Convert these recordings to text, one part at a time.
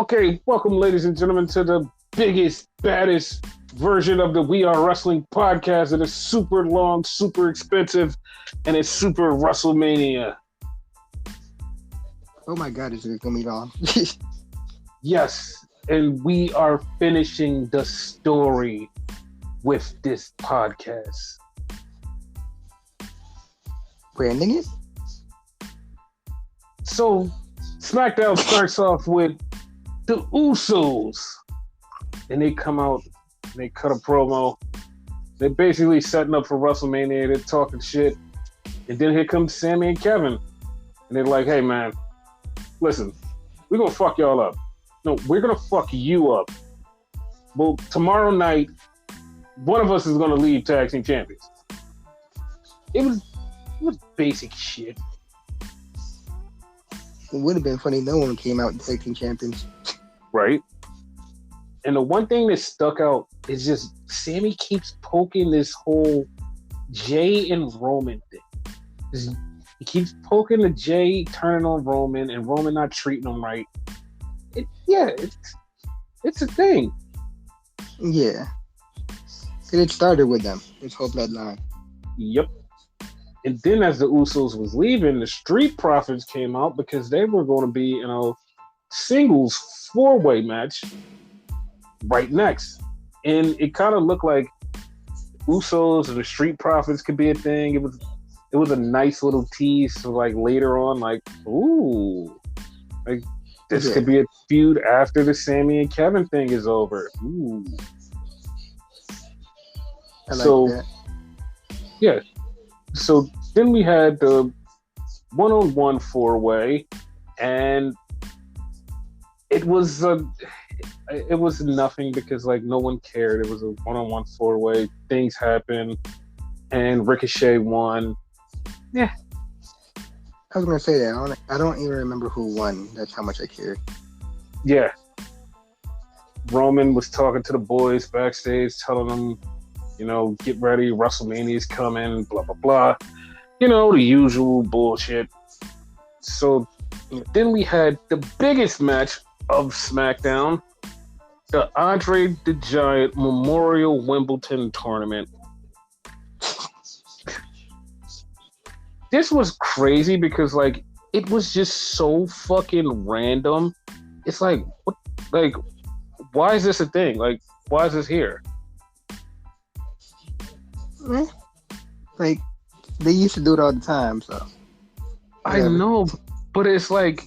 Okay, welcome, ladies and gentlemen, to the biggest, baddest version of the We Are Wrestling podcast. It is super long, super expensive, and it's super Wrestlemania. Oh my God, is it going to be long? Yes, and we are finishing the story with this podcast. Branding it? So, Smackdown starts off with the Usos, and they come out and they cut a promo. They're basically setting up for WrestleMania. They're talking shit, and then here comes Sammy and Kevin, and they're like, "Hey man, listen, we're gonna fuck y'all up. No, we're gonna fuck you up. Well, tomorrow night, one of us is gonna leave tag team champions." It was basic shit. It would have been funny. No one came out tag team champions. Right. And the one thing that stuck out is just Sammy keeps poking this whole Jay and Roman thing. He keeps poking the Jay, turning on Roman, and Roman not treating him right. It's a thing. Yeah. It started with them. This whole bloodline. Yep. And then as the Usos was leaving, the Street Profits came out because they were going to be in a singles four-way match right next. And it kind of looked like Usos and the Street Profits could be a thing. It was a nice little tease. So like later on, like, ooh, like this could be a feud after the Sammy and Kevin thing is over. Ooh. I like that. Yeah. So then we had the one-on-one four-way, and it was nothing because like no one cared. It was a one-on-one four-way. Things happened, and Ricochet won. Yeah, I was gonna say that. I don't even remember who won. That's how much I cared. Yeah. Roman was talking to the boys backstage, telling them, get ready, WrestleMania's coming, blah, blah, blah. The usual bullshit. So then we had the biggest match of SmackDown, the Andre the Giant Memorial Wimbledon Tournament. This was crazy because, like, it was just so fucking random. It's like, what? Like, why is this a thing? Like, why is this here? Like, they used to do it all the time, so. I know, but it's like,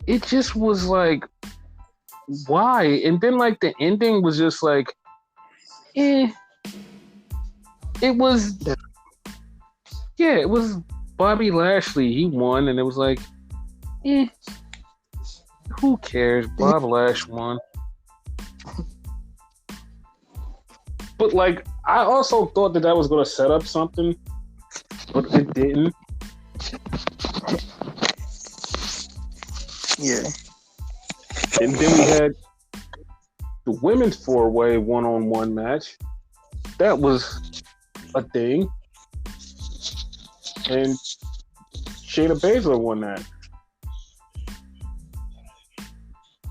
it just was like, why? And then, like, the ending was just like, It was, it was Bobby Lashley. He won, and it was like, who cares? Bob Lash won. But, like, I also thought that was going to set up something, but it didn't. Yeah. And then we had the women's four-way one-on-one match. That was a thing. And Shayna Baszler won that.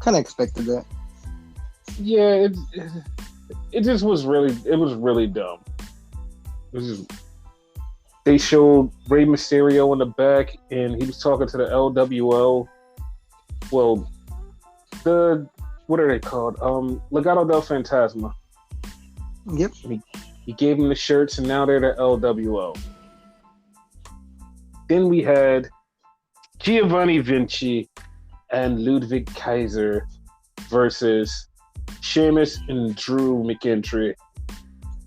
Kind of expected that. Yeah, it just was really dumb. They showed Rey Mysterio in the back, and he was talking to the LWL. Well, what are they called? Legado del Fantasma. Yep. He gave them the shirts, and now they're the LWO. Then we had Giovanni Vinci and Ludwig Kaiser versus Sheamus and Drew McIntyre.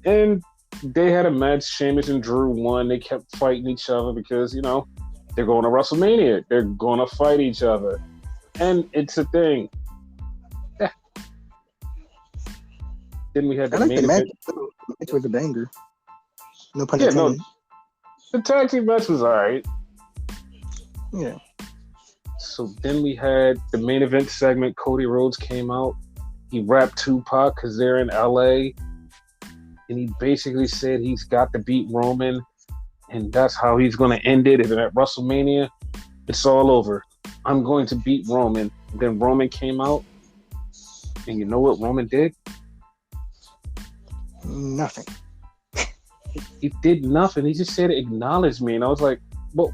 And they had a match. Sheamus and Drew won. They kept fighting each other because, they're going to WrestleMania. They're going to fight each other. And it's a thing. Yeah. Then we had the main event. It was a banger. No pun intended. No, the tag team match was all right. Yeah. So then we had the main event segment. Cody Rhodes came out. He rapped Tupac because they're in LA. And he basically said he's got to beat Roman. And that's how he's going to end it. And at WrestleMania, it's all over. I'm going to beat Roman. And then Roman came out And you know what Roman did? Nothing. He did nothing. He just said, acknowledge me. And I was like, well,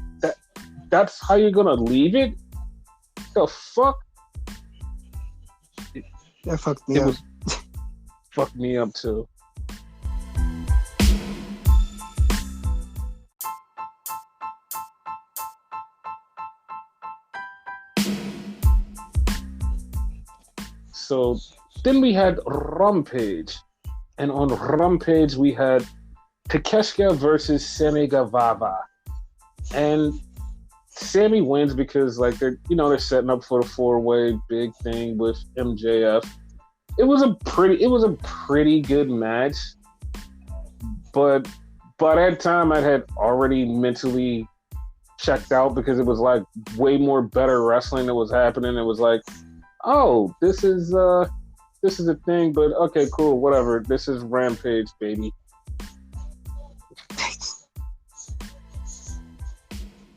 that's how you're going to leave it? The fuck? That fucked me up. Fucked me up, too. So then we had Rampage. And on Rampage, we had Takeshita versus Sammy Guevara. And Sammy wins because they're setting up for the 4-way big thing with MJF. It was a pretty good match. But by that time I had already mentally checked out because it was like way more better wrestling that was happening. It was like, oh, this is a thing, but okay, cool, whatever. This is Rampage, baby.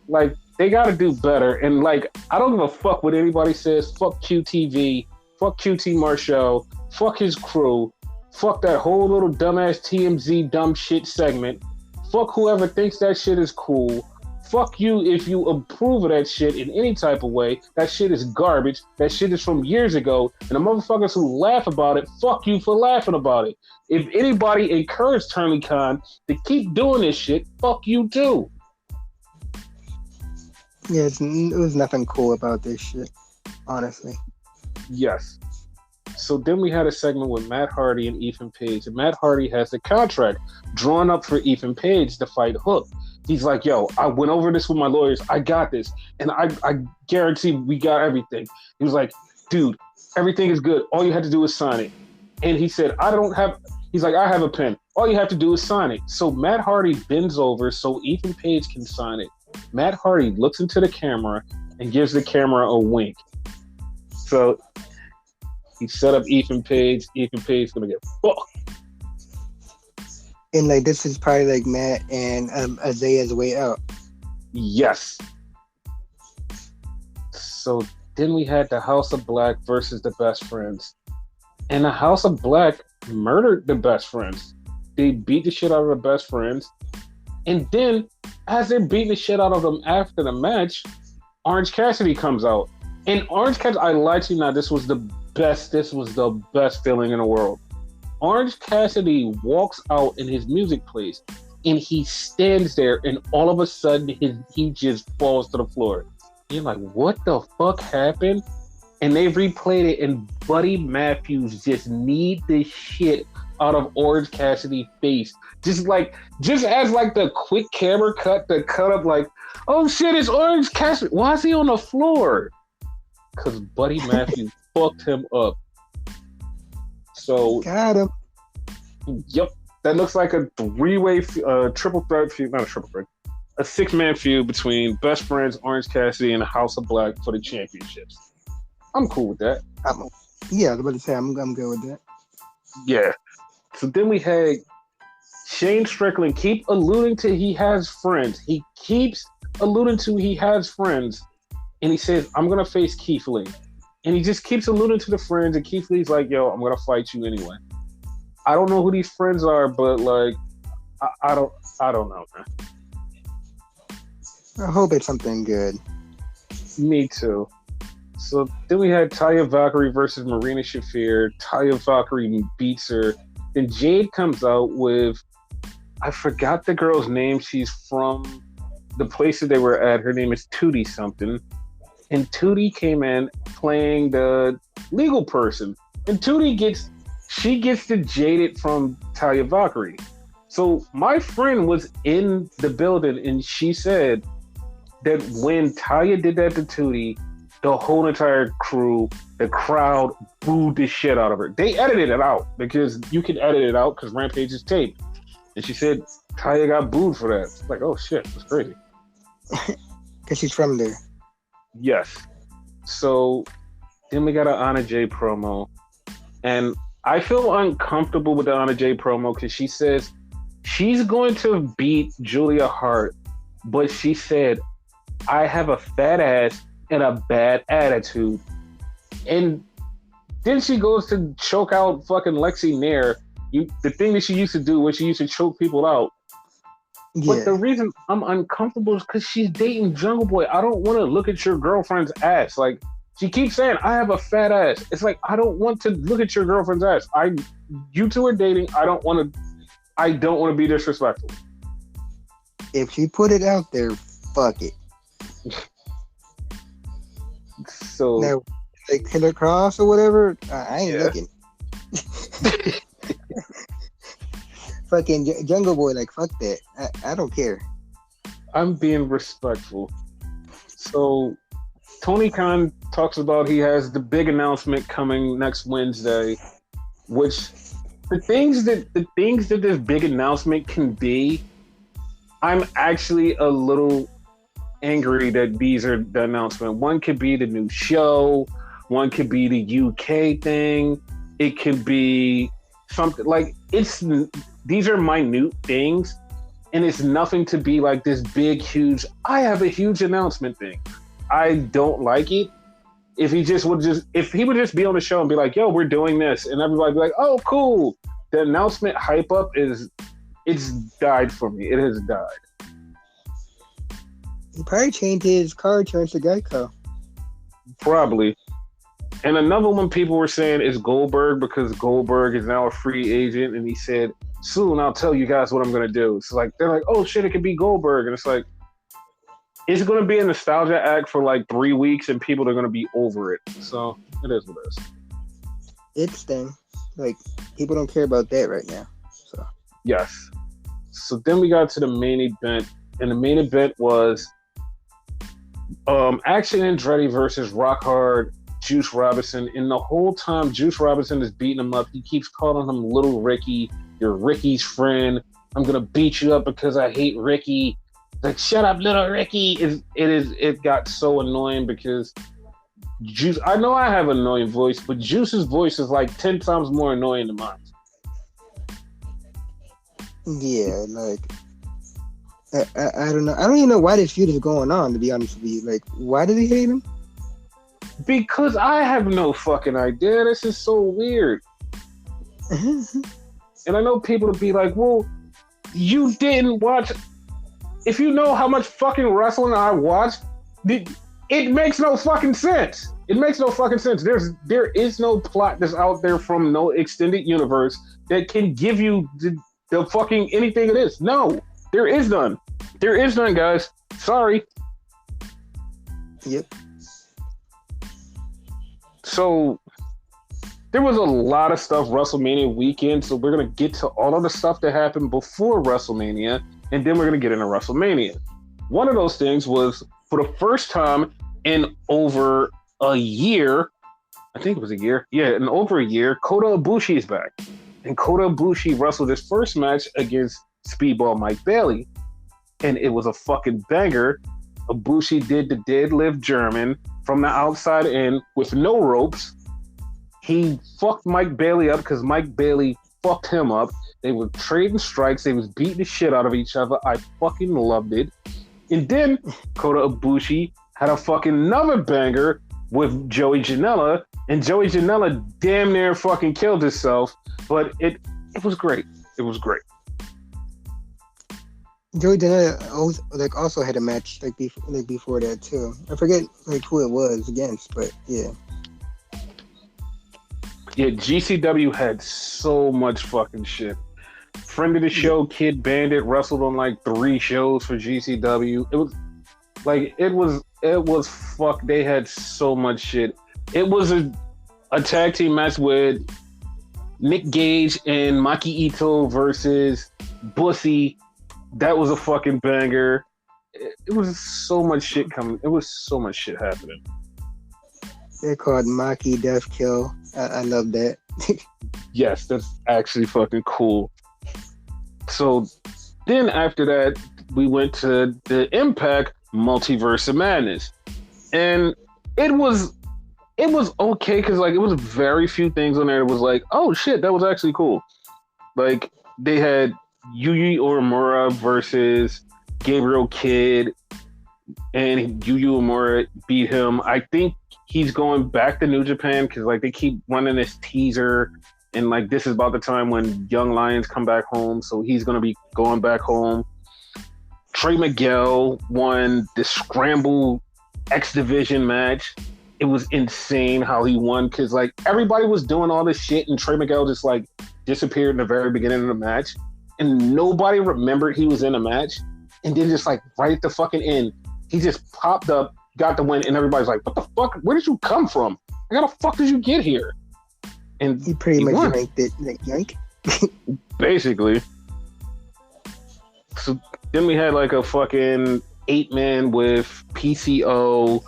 Like, they gotta do better. And like, I don't give a fuck what anybody says. Fuck QTV, fuck QT Marshall, fuck his crew, fuck that whole little dumbass TMZ dumb shit segment. Fuck whoever thinks that shit is cool. Fuck you if you approve of that shit in any type of way. That shit is garbage. That shit is from years ago. And the motherfuckers who laugh about it, fuck you for laughing about it. If anybody encouraged Tony Khan to keep doing this shit, fuck you too. Yeah, it was nothing cool about this shit, honestly. Yes. So then we had a segment with Matt Hardy and Ethan Page. And Matt Hardy has the contract drawn up for Ethan Page to fight Hook. He's like, yo, I went over this with my lawyers. I got this. And I guarantee we got everything. He was like, dude, everything is good. All you had to do is sign it. And he said, I have a pen. All you have to do is sign it. So Matt Hardy bends over so Ethan Page can sign it. Matt Hardy looks into the camera and gives the camera a wink. So he set up Ethan Page. Ethan Page is going to get fucked. And like, this is probably like Matt and Isaiah's way out. Yes. So then we had the House of Black versus the Best Friends. And the House of Black murdered the Best Friends. They beat the shit out of the Best Friends. And then, as they're beating the shit out of them after the match, Orange Cassidy comes out. And Orange Cassidy, I lied to you now, this was the best feeling in the world. Orange Cassidy walks out and his music plays. And he stands there and all of a sudden he just falls to the floor. You're like, what the fuck happened? And they replayed it and Buddy Matthews just kneed the shit out of Orange Cassidy's face. Just as like the quick camera cut that cut up like, oh shit, it's Orange Cassidy. Why is he on the floor? Because Buddy Matthews fucked him up. So got him. Yep. That looks like a three-way triple threat feud, not a triple threat, a 6-man feud between Best Friends, Orange Cassidy, and the House of Black for the championships. I'm cool with that. I was about to say I'm good with that. Yeah. So then we had Shane Strickland keep alluding to he has friends. He keeps alluding to he has friends. And he says, I'm going to face Keith Lee. And he just keeps alluding to the friends. And Keith Lee's like, yo, I'm going to fight you anyway. I don't know who these friends are, but like, I don't know, man. I hope it's something good. Me too. So then we had Taya Valkyrie versus Marina Shafir. Taya Valkyrie beats her. Then Jade comes out with, I forgot the girl's name. She's from the place that they were at. Her name is Tootie something. And Tootie came in playing the legal person. And Tootie gets the jaded from Taya Valkyrie. So my friend was in the building and she said that when Taya did that to Tootie, the whole entire crew, the crowd booed the shit out of her. They edited it out because you can edit it out because Rampage is taped. And she said Taya got booed for that. It's like, oh shit, that's crazy. Because she's from there. Yes. So then we got an Anna Jay promo. And I feel uncomfortable with the Anna Jay promo because she says she's going to beat Julia Hart, but she said, I have a fat ass and a bad attitude. And Then she goes to choke out fucking Lexi Nair. The thing that she used to do was she used to choke people out. Yeah. But the reason I'm uncomfortable is because she's dating Jungle Boy. I don't want to look at your girlfriend's ass. Like, she keeps saying, I have a fat ass. It's like, I don't want to look at your girlfriend's ass. You two are dating. I don't want to be disrespectful. If she put it out there, fuck it. So now, like Killer Cross or whatever, I ain't looking. Fucking Jungle Boy, like, fuck that. I don't care. I'm being respectful. So Tony Khan talks about he has the big announcement coming next Wednesday, which the things that this big announcement can be, I'm actually a little angry that these are the announcement. One could be the new show, one could be the UK thing, it could be something like these are minute things, and it's nothing to be like this big, huge, I have a huge announcement thing. I don't like it. If he would just be on the show and be like, yo, we're doing this, and everybody be like, oh, cool. The announcement hype up it's died for me. It has died. He probably changed his car insurance to Geico. Probably. And another one people were saying is Goldberg, because Goldberg is now a free agent, and he said, soon I'll tell you guys what I'm going to do. It's like, they're like, oh shit, it could be Goldberg. And it's like, it's going to be a nostalgia act for like 3 weeks, and people are going to be over it. So it is what it is. It's thing. Like, people don't care about that right now. So yes. So then we got to the main event, and the main event was Action Andretti versus Rock Hard Juice Robinson. And the whole time Juice Robinson is beating him up, he keeps calling him Little Ricky. You're Ricky's friend. I'm gonna beat you up because I hate Ricky. Like, shut up, Little Ricky. It got so annoying because Juice, I know I have an annoying voice, but Juice's voice is like 10 times more annoying than mine. Yeah, like, I don't know. I don't even know why this feud is going on, to be honest with you. Like, why do they hate him? Because I have no fucking idea. This is so weird. And I know people will be like, well, you didn't watch. If you know how much fucking wrestling I watched, it makes no fucking sense. It makes no fucking sense. There is no plot that's out there from no extended universe that can give you the fucking anything it is. No, there is none. There is none, guys. Sorry. Yep. So there was a lot of stuff WrestleMania weekend, so we're going to get to all of the stuff that happened before WrestleMania, and then we're going to get into WrestleMania. One of those things was, for the first time in over a year, I think it was a year, in over a year, Kota Ibushi is back. And Kota Ibushi wrestled his first match against Speedball Mike Bailey, and it was a fucking banger. Ibushi did the deadlift German from the outside in with no ropes. He fucked Mike Bailey up because Mike Bailey fucked him up. They were trading strikes. They was beating the shit out of each other. I fucking loved it. And then Kota Ibushi had a fucking another banger with Joey Janela, and Joey Janela damn near fucking killed himself. But it was great. It was great. Joey Janela also had a match before that too. I forget who it was against, but yeah. Yeah, GCW had so much fucking shit. Friend of the show, Kid Bandit, wrestled on 3 shows for GCW. It was fuck. They had so much shit. It was a tag team match with Nick Gage and Maki Ito versus Bussy. That was a fucking banger. It was so much shit coming. It was so much shit happening. They're called Maki Death Kill. I love that. Yes, that's actually fucking cool. So then after that, we went to the Impact Multiverse of Madness. And it was okay because it was very few things on there. It was like, oh shit, that was actually cool. They had Yuji Uemura versus Gabriel Kidd, and Yuji Uemura beat him. I think he's going back to New Japan because like they keep running this teaser, and like this is about the time when Young Lions come back home, so he's gonna be going back home. Trey Miguel won the Scramble X Division match. It was insane how he won because like everybody was doing all this shit, and Trey Miguel just like disappeared in the very beginning of the match, and nobody remembered he was in a match. And then just like right at the fucking end, he just popped up, got the win, and everybody's like, "What the fuck? Where did you come from? Like, how the fuck did you get here?" And he pretty much won. yanked it, like yank. Basically. So then we had like a fucking 8-man with PCO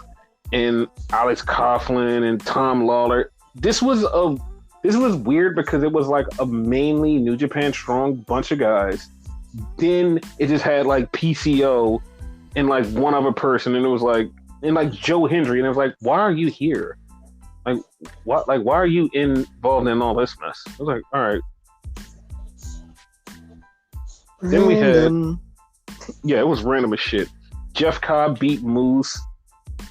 and Alex Coughlin and Tom Lawler. This was weird because it was like a mainly New Japan Strong bunch of guys. Then it just had like PCO and like one other person, and it was like, and like Joe Hendry, and it was like, why are you here? Like what? Like why are you involved in all this mess? I was like, all right. Then we had, yeah, it was random as shit. Jeff Cobb beat Moose,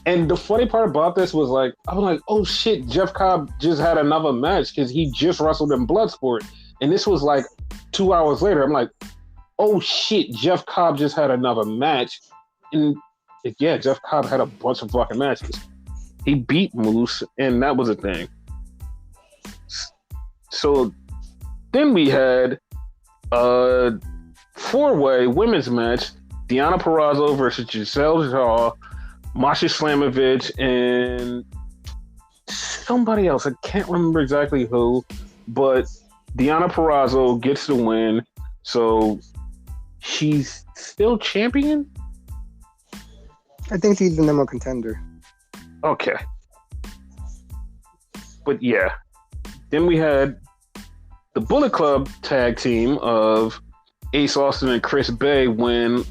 and the funny part about this was like, I was like, oh shit, Jeff Cobb just had another match because he just wrestled in Bloodsport, and this was like 2 hours later. I'm like, oh shit, Jeff Cobb just had another match. And yeah, Jeff Cobb had a bunch of fucking matches. He beat Moose, and that was a thing. So then we had a 4-way women's match. Deonna Purrazzo versus Giselle Shaw, Masha Slamovich, and somebody else. I can't remember exactly who, but Deonna Purrazzo gets the win. So she's still champion? I think she's the number one contender. Okay. But yeah. Then we had the Bullet Club tag team of Ace Austin and Chris Bay win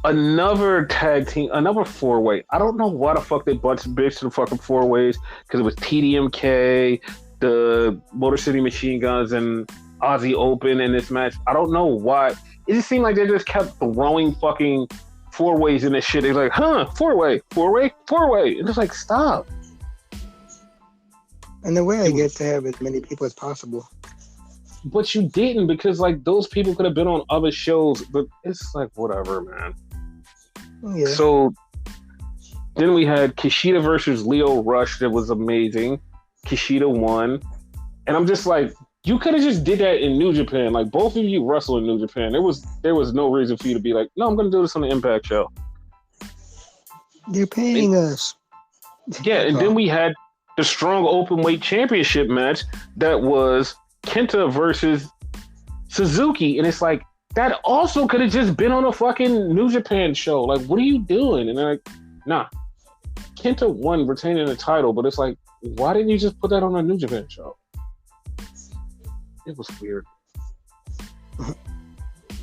another tag team, another 4-way. I don't know why the fuck they bitched to the fucking 4-ways, because it was TDMK, the Motor City Machine Guns, and Aussie Open in this match. I don't know why. It just seemed like they just kept throwing fucking 4-ways in this shit. They're like, 4-way, 4-way, 4-way. And it's like, stop. And the way I get to have as many people as possible. But you didn't, because like those people could have been on other shows, but it's like whatever, man. Yeah. So then we had Kushida versus Leo Rush. That was amazing. Kushida won. And I'm just like, you could have just did that in New Japan. Like both of you wrestle in New Japan. There was no reason for you to be like, no, I'm gonna do this on the Impact show. They're paying us. Yeah, and then we had the Strong Openweight Championship match that was Kenta versus Suzuki, and it's like that also could have just been on a fucking New Japan show. Like, what are you doing? And they're like, nah, Kenta won, retaining the title, but it's like, why didn't you just put that on a New Japan show? It was weird.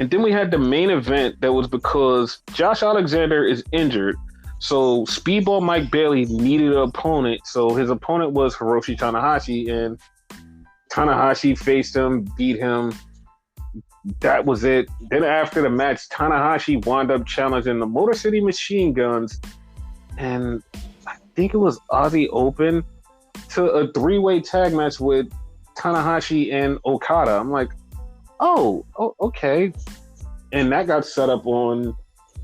And then we had the main event that was because Josh Alexander is injured, so Speedball Mike Bailey needed an opponent, so his opponent was Hiroshi Tanahashi, and Tanahashi faced him, beat him. That was it. Then after the match, Tanahashi wound up challenging the Motor City Machine Guns, and I think it was Aussie Open, to a 3-way tag match with Tanahashi and Okada. I'm like, oh, okay. And that got set up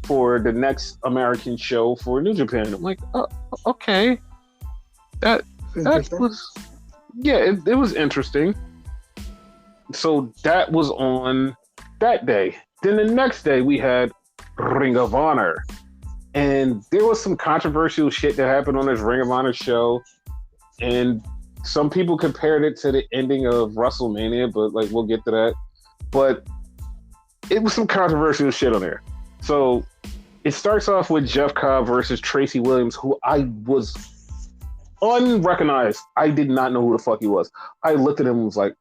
for the next American show for New Japan. I'm like, oh, okay. That was... Yeah, it was interesting. So that was on that day. Then the next day we had Ring of Honor. And there was some controversial shit that happened on this Ring of Honor show. And some people compared it to the ending of WrestleMania, but like we'll get to that. But it was some controversial shit on there. So it starts off with Jeff Cobb versus Tracy Williams, who I was unrecognized. I did not know who the fuck he was. I looked at him and was like,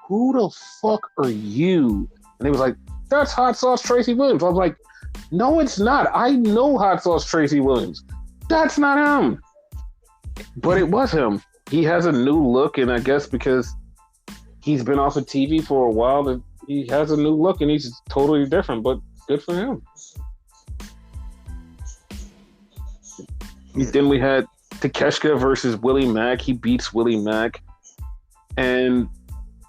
who the fuck are you? And he was like, that's Hot Sauce Tracy Williams. I was like, no, it's not. I know Hot Sauce Tracy Williams. That's not him. But it was him. He has a new look, and I guess because he's been off of TV for a while, he has a new look, and he's totally different, but good for him. Then we had Takeshita versus Willie Mack. He beats Willie Mack. And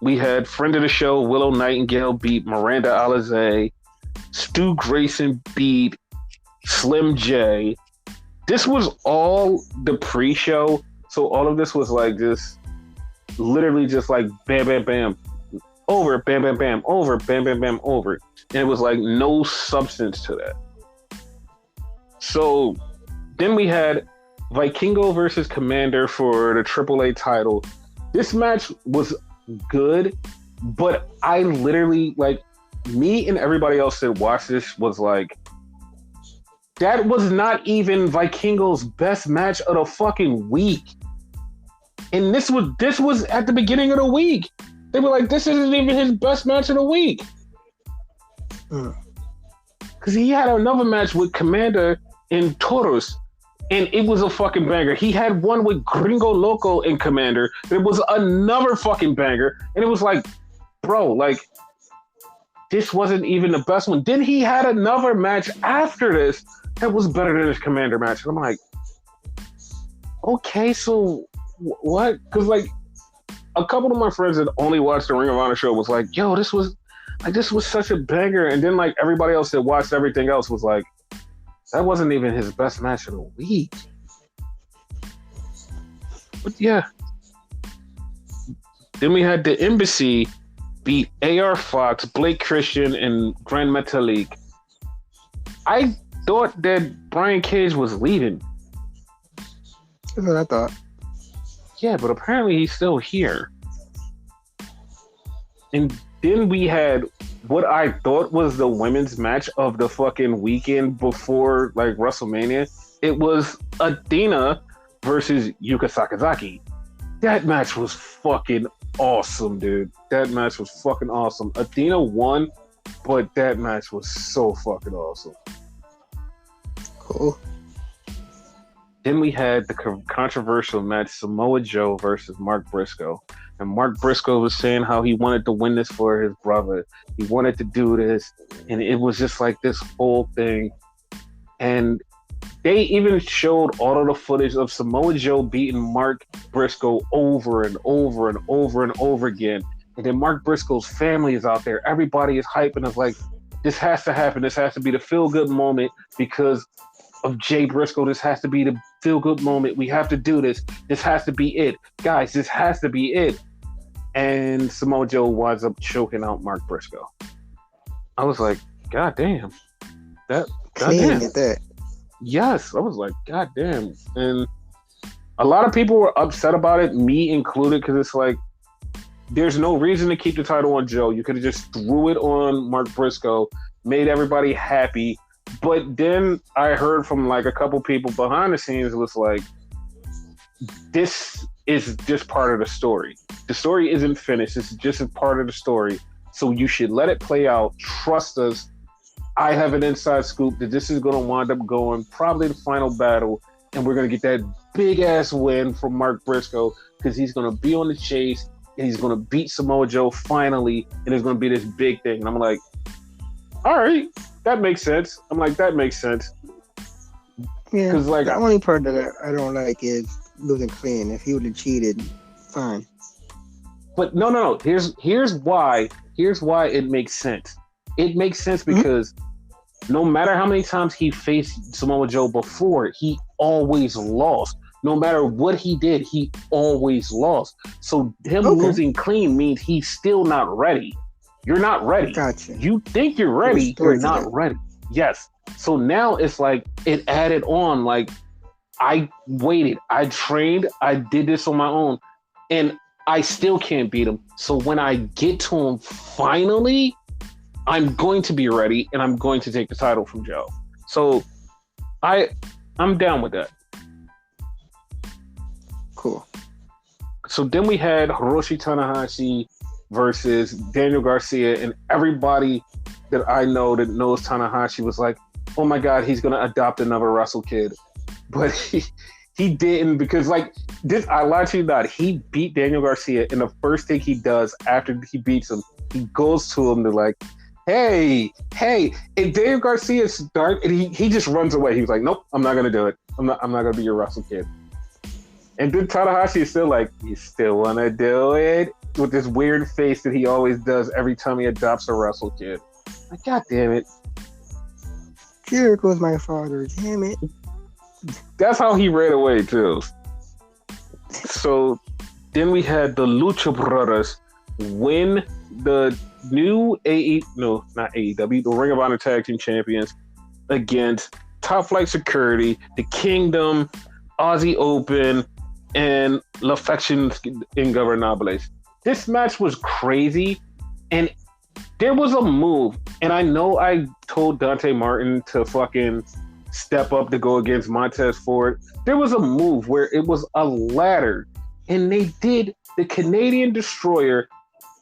we had friend of the show, Willow Nightingale beat Miranda Alizé. Stu Grayson beat Slim J. This was all the pre-show. So all of this was like just literally just like bam, bam, bam. Over, bam, bam, bam. Over, bam, bam, bam. Over. And it was like no substance to that. So then we had Vikingo versus Commander for the AAA title. This match was good, but I literally, like, me and everybody else that watched this was like, that was not even Vikingo's best match of the fucking week. And this was at the beginning of the week. They were like, this isn't even his best match of the week. Because he had another match with Commander in Toros, and it was a fucking banger. He had one with Gringo Loco and Commander, and it was another fucking banger. And it was like, bro, like, this wasn't even the best one. Then he had another match after this that was better than his Commander match. And I'm like, okay, so what? Because, like, a couple of my friends that only watched the Ring of Honor show was like, yo, this was such a banger. And then, like, everybody else that watched everything else was like, that wasn't even his best match of the week. But yeah. Then we had the Embassy beat AR Fox, Blake Christian, and Grand Metalik. I thought that Brian Cage was leaving. That's what I thought. Yeah, but apparently he's still here. And then we had what I thought was the women's match of the fucking weekend before, like, WrestleMania. It was Athena versus Yuka Sakazaki. That match was fucking awesome, dude. That match was fucking awesome. Athena won, but that match was so fucking awesome. Cool. Then we had the controversial match, Samoa Joe versus Mark Briscoe. And Mark Briscoe was saying how he wanted to win this for his brother. He wanted to do this. And it was just like this whole thing. And they even showed all of the footage of Samoa Joe beating Mark Briscoe over and over and over and over again. And then Mark Briscoe's family is out there. Everybody is hyping. It's like, this has to happen. This has to be the feel-good moment because of Jay Briscoe. This has to be the feel-good moment. We have to do this. This has to be it. Guys, this has to be it. And Samoa Joe winds up choking out Mark Briscoe. I was like, God damn. Clean at that. Yes. I was like, God damn. And a lot of people were upset about it, me included, because it's like, there's no reason to keep the title on Joe. You could have just threw it on Mark Briscoe, made everybody happy. But then I heard from, like, a couple people behind the scenes, it was like, this is just part of the story. The story isn't finished. It's just a part of the story. So you should let it play out. Trust us. I have an inside scoop that this is going to wind up going probably the final battle, and we're going to get that big-ass win from Mark Briscoe because he's going to be on the chase, and he's going to beat Samoa Joe finally, and it's going to be this big thing. And I'm like, all right, that makes sense. I'm like, that makes sense. Yeah, like, the only part that I don't like is losing clean. If he would have cheated, fine. But no. Here's why it makes sense. It makes sense because no matter how many times he faced Samoa Joe before, he always lost. No matter what he did, he always lost. So him losing clean means he's still not ready. You're not ready. Gotcha. You think you're ready, you're not ready. Yes. So now it's like it added on, like, I waited, I trained, I did this on my own, and I still can't beat him. So when I get to him finally, I'm going to be ready, and I'm going to take the title from Joe. So I'm down with that. Cool. So then we had Hiroshi Tanahashi versus Daniel Garcia, and everybody that I know that knows Tanahashi was like, oh my God, he's going to adopt another Wrestle Kid. But he didn't, because, like, this, I lied to you not. He beat Daniel Garcia, and the first thing he does after he beats him, he goes to him to, like, hey. And Daniel Garcia starts, and he just runs away. He was like, nope, I'm not going to do it. I'm not going to be your Wrestle Kid. And then Tanahashi is still like, you still want to do it? With this weird face that he always does every time he adopts a wrestle kid. Like, God damn it. Jericho's my father, damn it. That's how he ran away, too. So then we had the Lucha Brothers win the new not AEW, the Ring of Honor Tag Team Champions against Top Flight Security, the Kingdom, Aussie Open, and La Faction Ingobernables. This match was crazy, and there was a move, and I know I told Dante Martin to fucking step up to go against Montez Ford. There was a move where it was a ladder, and they did the Canadian Destroyer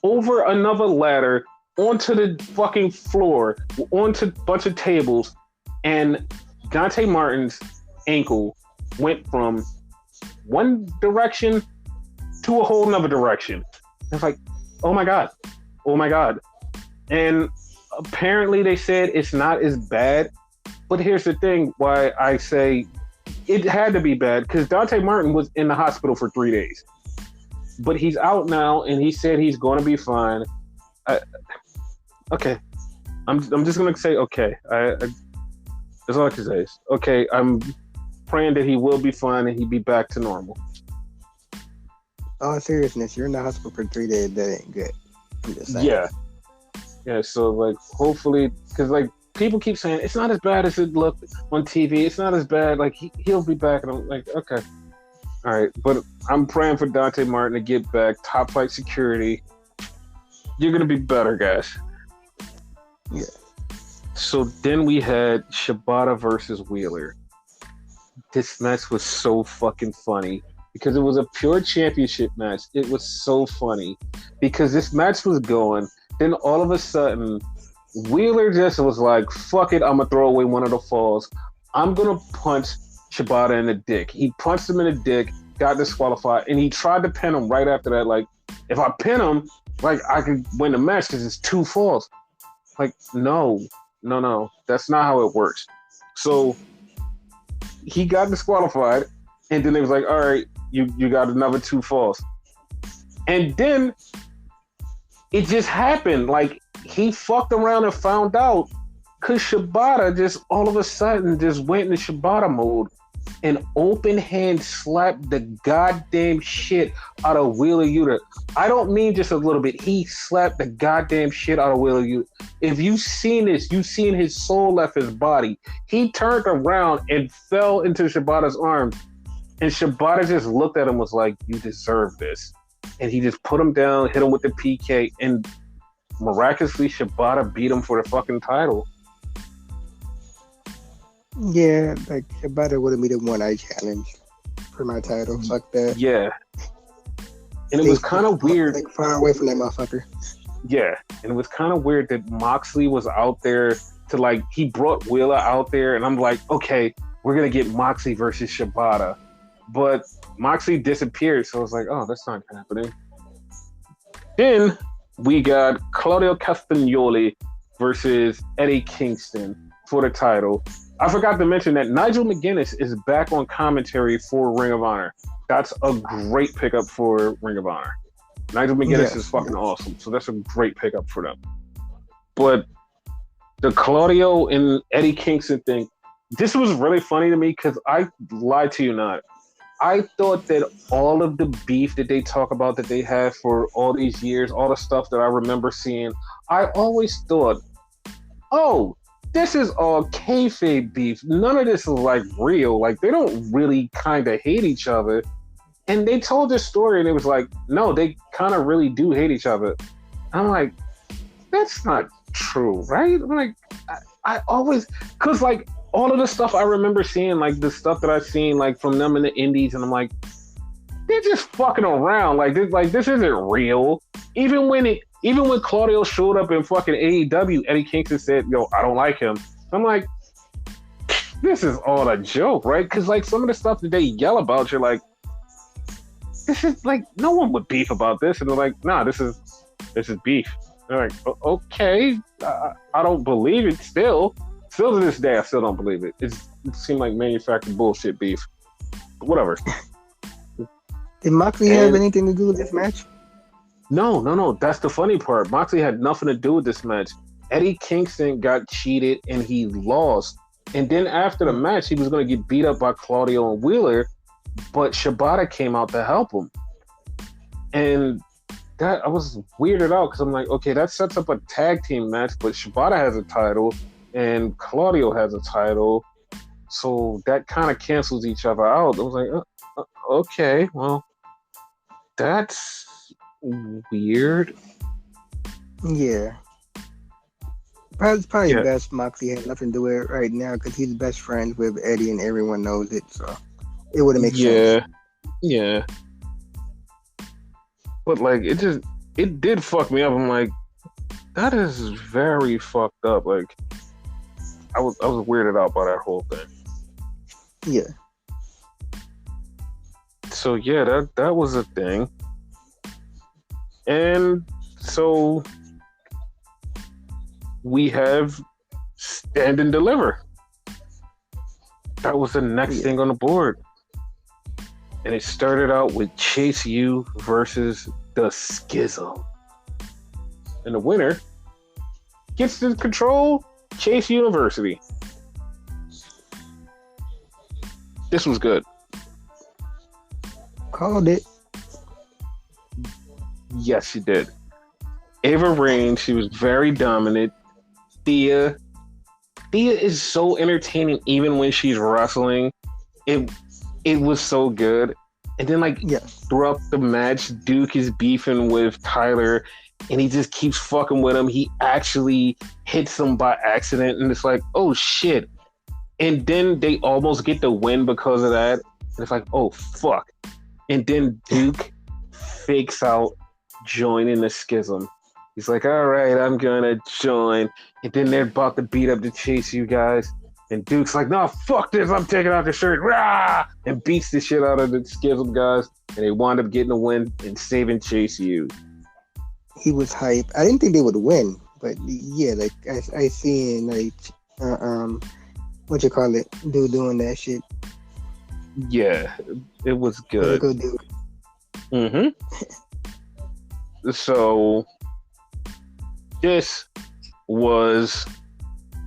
over another ladder onto the fucking floor, onto a bunch of tables, and Dante Martin's ankle went from one direction to a whole nother direction. It's like, oh my God. And apparently they said it's not as bad, but here's the thing why I say it had to be bad, because Dante Martin was in the hospital for 3 days. But he's out now, and he said he's going to be fine. Okay. I'm just going to say okay. That's all I can say is, okay, I'm praying that he will be fine and he'll be back to normal. All seriousness, you're in the hospital for 3 days. That ain't good. I'm just saying. Yeah. So like, hopefully, because like people keep saying it's not as bad as it looked on TV. It's not as bad. Like he'll be back, and I'm like, okay, all right. But I'm praying for Dante Martin to get back. Top Flight Security, you're gonna be better, guys. Yeah. So then we had Shibata versus Wheeler. This match was so fucking funny because it was a pure championship match. It was so funny because this match was going. Then all of a sudden, Wheeler just was like, fuck it, I'm going to throw away one of the falls. I'm going to punch Shibata in the dick. He punched him in the dick, got disqualified, and he tried to pin him right after that. Like, if I pin him, like, I could win the match because it's 2 falls. Like, no. That's not how it works. So he got disqualified, and then they was like, all right, you got another 2 falls. And then it just happened. Like, he fucked around and found out because Shibata just all of a sudden just went into Shibata mode and open hand slapped the goddamn shit out of Wheeler Yuta. I don't mean just a little bit. He slapped the goddamn shit out of Wheeler Yuta. If you've seen this, you've seen his soul left his body. He turned around and fell into Shibata's arms. And Shibata just looked at him and was like, you deserve this. And he just put him down, hit him with the PK, and miraculously Shibata beat him for the fucking title. Yeah, like Shibata would have made a one-eye challenge for my title. Fuck that. Yeah. And it was kind of weird. Like, far away from that motherfucker. Yeah. And it was kind of weird that Moxley was out there to like, he brought Wheeler out there, and I'm like, okay, we're going to get Moxley versus Shibata. But Moxley disappeared, so I was like, oh, that's not happening. Then we got Claudio Castagnoli versus Eddie Kingston for the title. I forgot to mention that Nigel McGuinness is back on commentary for Ring of Honor. That's a great pickup for Ring of Honor. Nigel McGuinness is fucking awesome, so that's a great pickup for them. But the Claudio and Eddie Kingston thing, this was really funny to me because I lied to you not. I thought that all of the beef that they talk about that they have for all these years, all the stuff that I remember seeing, I always thought, oh, this is all kayfabe beef. None of this is like real. Like, they don't really kind of hate each other. And they told this story and it was like, no, they kind of really do hate each other. I'm like, that's not true, right? I'm like, I always, because like, all of the stuff I remember seeing, like the stuff that I've seen, like from them in the indies, and I'm like, they're just fucking around. Like this isn't real. Even when Claudio showed up in fucking AEW, Eddie Kingston said, "Yo, I don't like him." I'm like, this is all a joke, right? Because like some of the stuff that they yell about, you're like, this is like no one would beef about this, and they're like, nah, this is beef. They're like, okay, I don't believe it still. Still to this day, I still don't believe it. It seemed like manufactured bullshit beef. But whatever. Did Moxley have anything to do with this match? No. That's the funny part. Moxley had nothing to do with this match. Eddie Kingston got cheated and he lost. And then after the match, he was going to get beat up by Claudio and Wheeler, but Shibata came out to help him. And that I was weirded out because I'm like, okay, that sets up a tag team match, but Shibata has a title and Claudio has a title. So that kind of cancels each other out. I was like, okay, well, that's weird. Yeah. Probably best Moxley had nothing to do with it right now because he's best friends with Eddie and everyone knows it, so it wouldn't make sense. Yeah. But like it did fuck me up. I'm like, that is very fucked up. Like I was weirded out by that whole thing. Yeah. So yeah, that was a thing. And so we have Stand and Deliver. That was the next thing on the board. And it started out with Chase U versus the Schism. And the winner gets to control Chase University. This was good. Called it. Yes, she did. Ava reigned. She was very dominant. Thea is so entertaining even when she's wrestling. It was so good. And then throughout the match, Duke is beefing with Tyler and he just keeps fucking with him. He actually hits him by accident and it's like, oh shit. And then they almost get the win because of that. And it's like, oh fuck. And then Duke fakes out joining the Schism. He's like, all right, I'm gonna join. And then they're about to beat up to Chase you guys. And Duke's like, no, fuck this, I'm taking out the shirt. Rah! And beats the shit out of the Schism guys. And they wind up getting a win and saving Chase U. He was hype. I didn't think they would win, but yeah, like I seen what you call it, dude doing that shit. Yeah, it was good. Go do it. Mm-hmm. So this was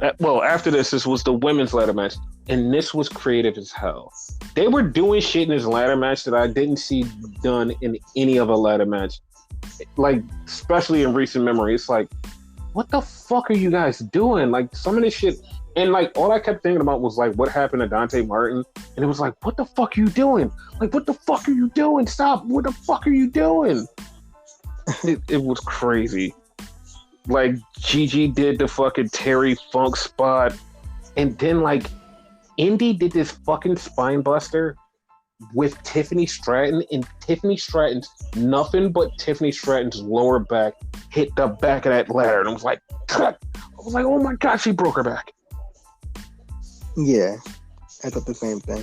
after this was the women's ladder match, and this was creative as hell. They were doing shit in this ladder match that I didn't see done in any other ladder match, like especially in recent memory. It's like, what the fuck are you guys doing? Like some of this shit, and like all I kept thinking about was like what happened to Dante Martin, and it was like, what the fuck are you doing? Like what the fuck are you doing? Stop! What the fuck are you doing? It was crazy. Like Gigi did the fucking Terry Funk spot, and then like Indy did this fucking spine buster with Tiffany Stratton, and Tiffany Stratton's nothing but Tiffany Stratton's lower back hit the back of that ladder, and I was like, oh my god, she broke her back. Yeah, I thought the same thing.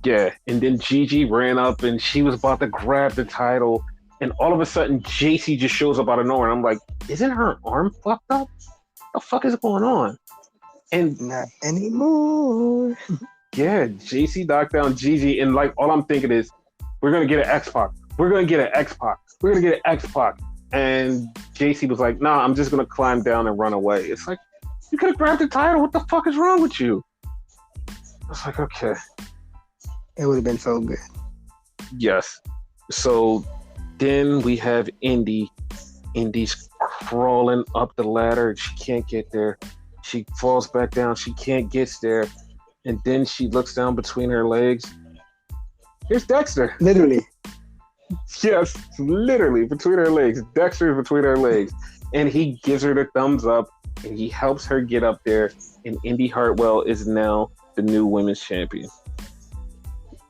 Yeah, and then Gigi ran up and she was about to grab the title. And all of a sudden, JC just shows up out of nowhere. And I'm like, isn't her arm fucked up? What the fuck is going on? And not anymore. Yeah, JC knocked down Gigi. And like, all I'm thinking is, we're going to get an X-Pac. We're going to get an X-Pac. We're going to get an X-Pac. And JC was like, nah, I'm just going to climb down and run away. It's like, you could have grabbed the title. What the fuck is wrong with you? I was like, okay. It would have been so good. Yes. So then we have Indy. Indy's crawling up the ladder. She can't get there. She falls back down. She can't get there. And then she looks down between her legs. Here's Dexter. Literally. Yes, literally between her legs. Dexter is between her legs. And he gives her the thumbs up and he helps her get up there. And Indy Hartwell is now the new women's champion.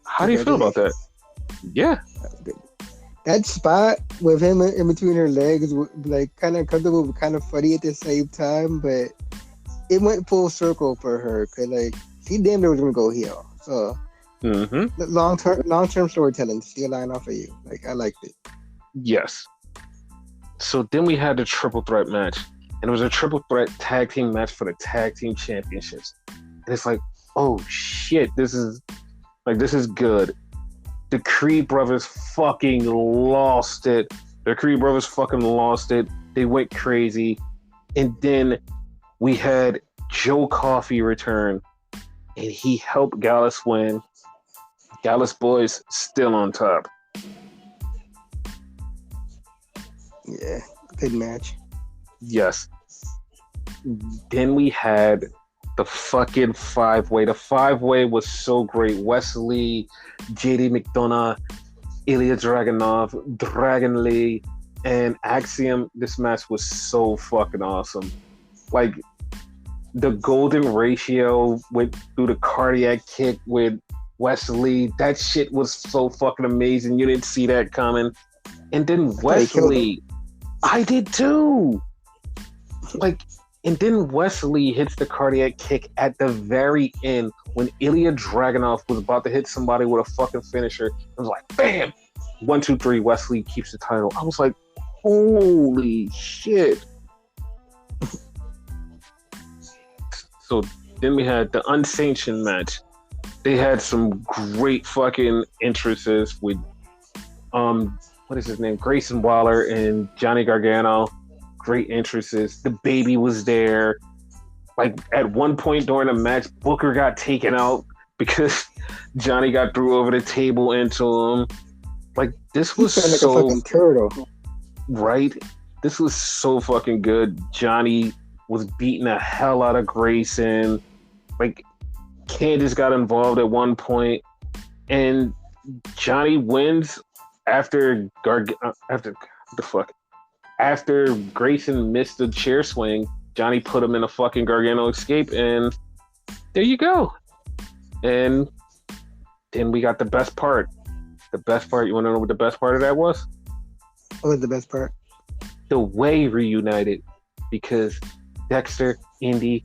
How do you feel about that? Yeah. That spot with him in between her legs, like kind of comfortable, but kind of funny at the same time. But it went full circle for her because, like, she damn near was gonna go heel. So, long term storytelling, see a line off of you. Like, I liked it. Yes. So then we had the triple threat match, and it was a triple threat tag team match for the tag team championships. And it's like, oh shit, this is good. The Creed brothers fucking lost it. They went crazy. And then we had Joe Coffey return, and he helped Gallus win. Gallus boys still on top. Yeah, good match. Yes. Then we had the fucking five-way. The five-way was so great. Wesley, JD McDonough, Ilya Dragunov, Dragon Lee, and Axiom. This match was so fucking awesome. Like, the golden ratio went through the cardiac kick with Wesley. That shit was so fucking amazing. You didn't see that coming. And then Wesley, I did too. Like, and then Wesley hits the cardiac kick at the very end when Ilya Dragunov was about to hit somebody with a fucking finisher. It was like, bam! 1, 2, 3, Wesley keeps the title. I was like, holy shit. So then we had the unsanctioned match. They had some great fucking entrances with what is his name? Grayson Waller and Johnny Gargano. Great entrances. The Baby was there. Like, at one point during the match, Booker got taken out because Johnny got threw over the table into him. Like, this was like so a fucking turtle. Right? This was so fucking good. Johnny was beating the hell out of Grayson. Like, Candice got involved at one point, and Johnny wins after after Grayson missed the chair swing. Johnny put him in a fucking Gargano escape, and there you go. And then we got the best part. The best part. You want to know what the best part of that was? What was the best part? The Way reunited, because Dexter, Indy,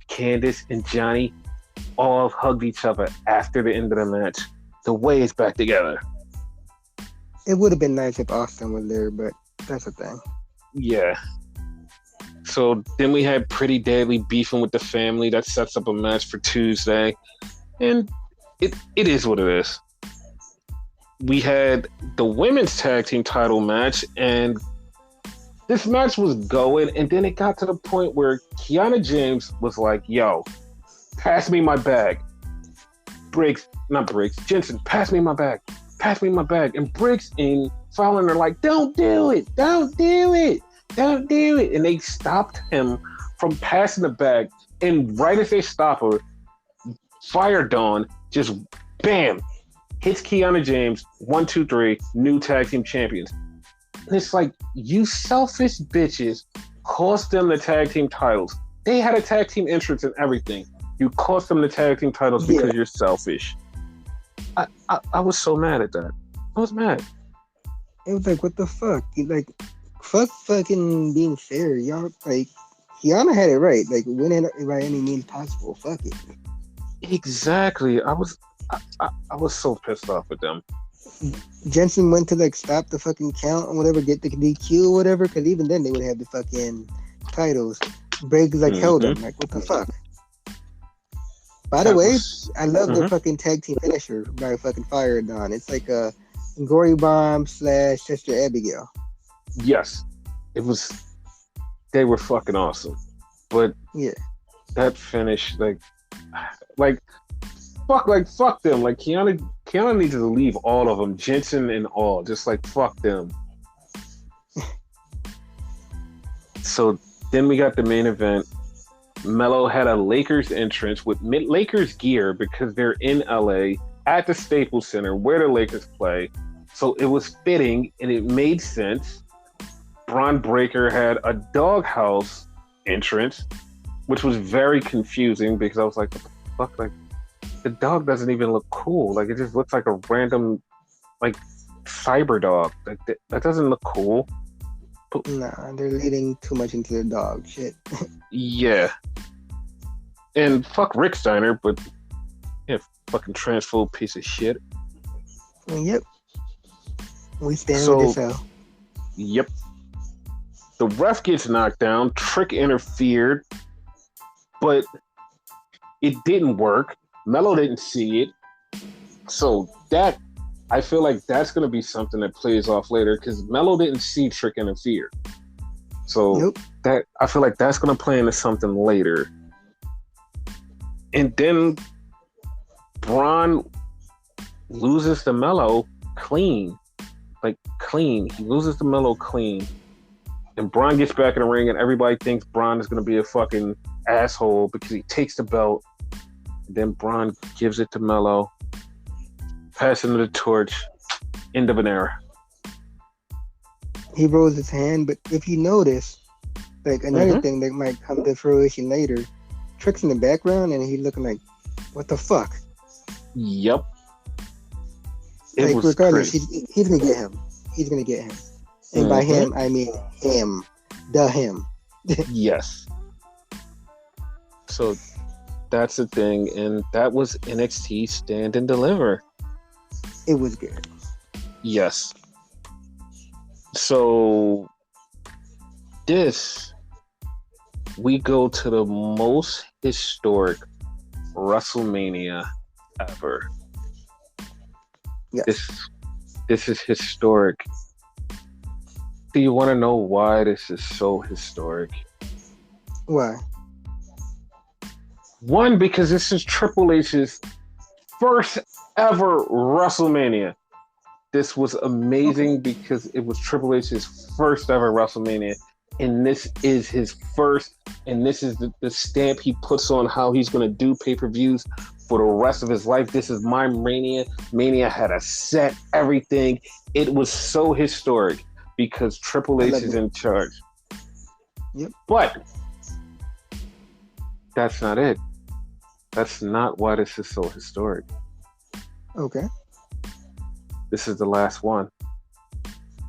Candice, and Johnny all hugged each other after the end of the match. The Way is back together. It would have been nice if Austin was there, but that's the thing. Yeah. So then we had Pretty Deadly beefing with the family. That sets up a match for Tuesday. And it is what it is. We had the women's tag team title match, and this match was going, and then it got to the point where Kiana James was like, yo, pass me my bag. Jensen, pass me my bag. And Briggs and Fowler are like, don't do it. And they stopped him from passing the bag. And right as they stop her, Fire Dawn just, bam, hits Kiana James. 1, 2, 3, new tag team champions. And it's like, you selfish bitches cost them the tag team titles. They had a tag team entrance and everything. You cost them the tag team titles because you're selfish. I was so mad at that. I was mad. It was like, what the fuck? Like, fuck fucking being fair. Y'all, like, Kiana had it right. Like, winning by any means possible. Fuck it. Exactly. I was so pissed off with them. Jensen went to, like, stop the fucking count or whatever, get the DQ or whatever, because even then they would have the fucking titles. Briggs, like, held them. Like, what the fuck? By the way, I love the fucking tag team finisher by fucking Fire Dawn. It's like a Gory Bomb / Sister Abigail. Yes. It was. They were fucking awesome. But yeah, that finish, like fuck them. Like, Kiana needs to leave all of them, Jensen and all. Just like, fuck them. So then we got the main event. Mello had a Lakers entrance with Lakers gear because they're in LA at the Staples Center where the Lakers play. So it was fitting and it made sense. Braun Breaker had a Doghouse entrance, which was very confusing because I was like, what the fuck? Like, the dog doesn't even look cool. Like, it just looks like a random, like, cyber dog. Like, that doesn't look cool. Nah, they're leading too much into the dog shit. Yeah. And fuck Rick Steiner, but yeah, fucking transphobe piece of shit. Yep. We stand with this hell. Yep. The ref gets knocked down. Trick interfered, but it didn't work. Mello didn't see it. So that I feel like that's going to be something that plays off later because Melo didn't see Trick interfere. So that I feel like that's going to play into something later. And then Braun loses to Melo clean. Like clean. He loses to Melo clean. And Braun gets back in the ring and everybody thinks Braun is going to be a fucking asshole because he takes the belt. And then Braun gives it to Melo. Passing the torch. End of an era. He rolls his hand, but if you notice, like another thing that might come to fruition later, Trick's in the background and he's looking like, what the fuck? Yep. Like regardless, he's gonna get him. He's gonna get him. And by him, I mean him. Him. Yes. So that's the thing, and that was NXT Stand and Deliver. It was good. Yes. So we go to the most historic WrestleMania ever. Yes. This is historic. Do you want to know why this is so historic? Why? One, because this is Triple H's first ever WrestleMania. This was amazing because it was Triple H's first ever WrestleMania. And this is his first, and this is the stamp he puts on how he's going to do pay-per-views for the rest of his life. This is my Mania. Mania had a set, everything. It was so historic because Triple H is in charge. Yep. But that's not it. That's not why this is so historic. Okay. This is the last one.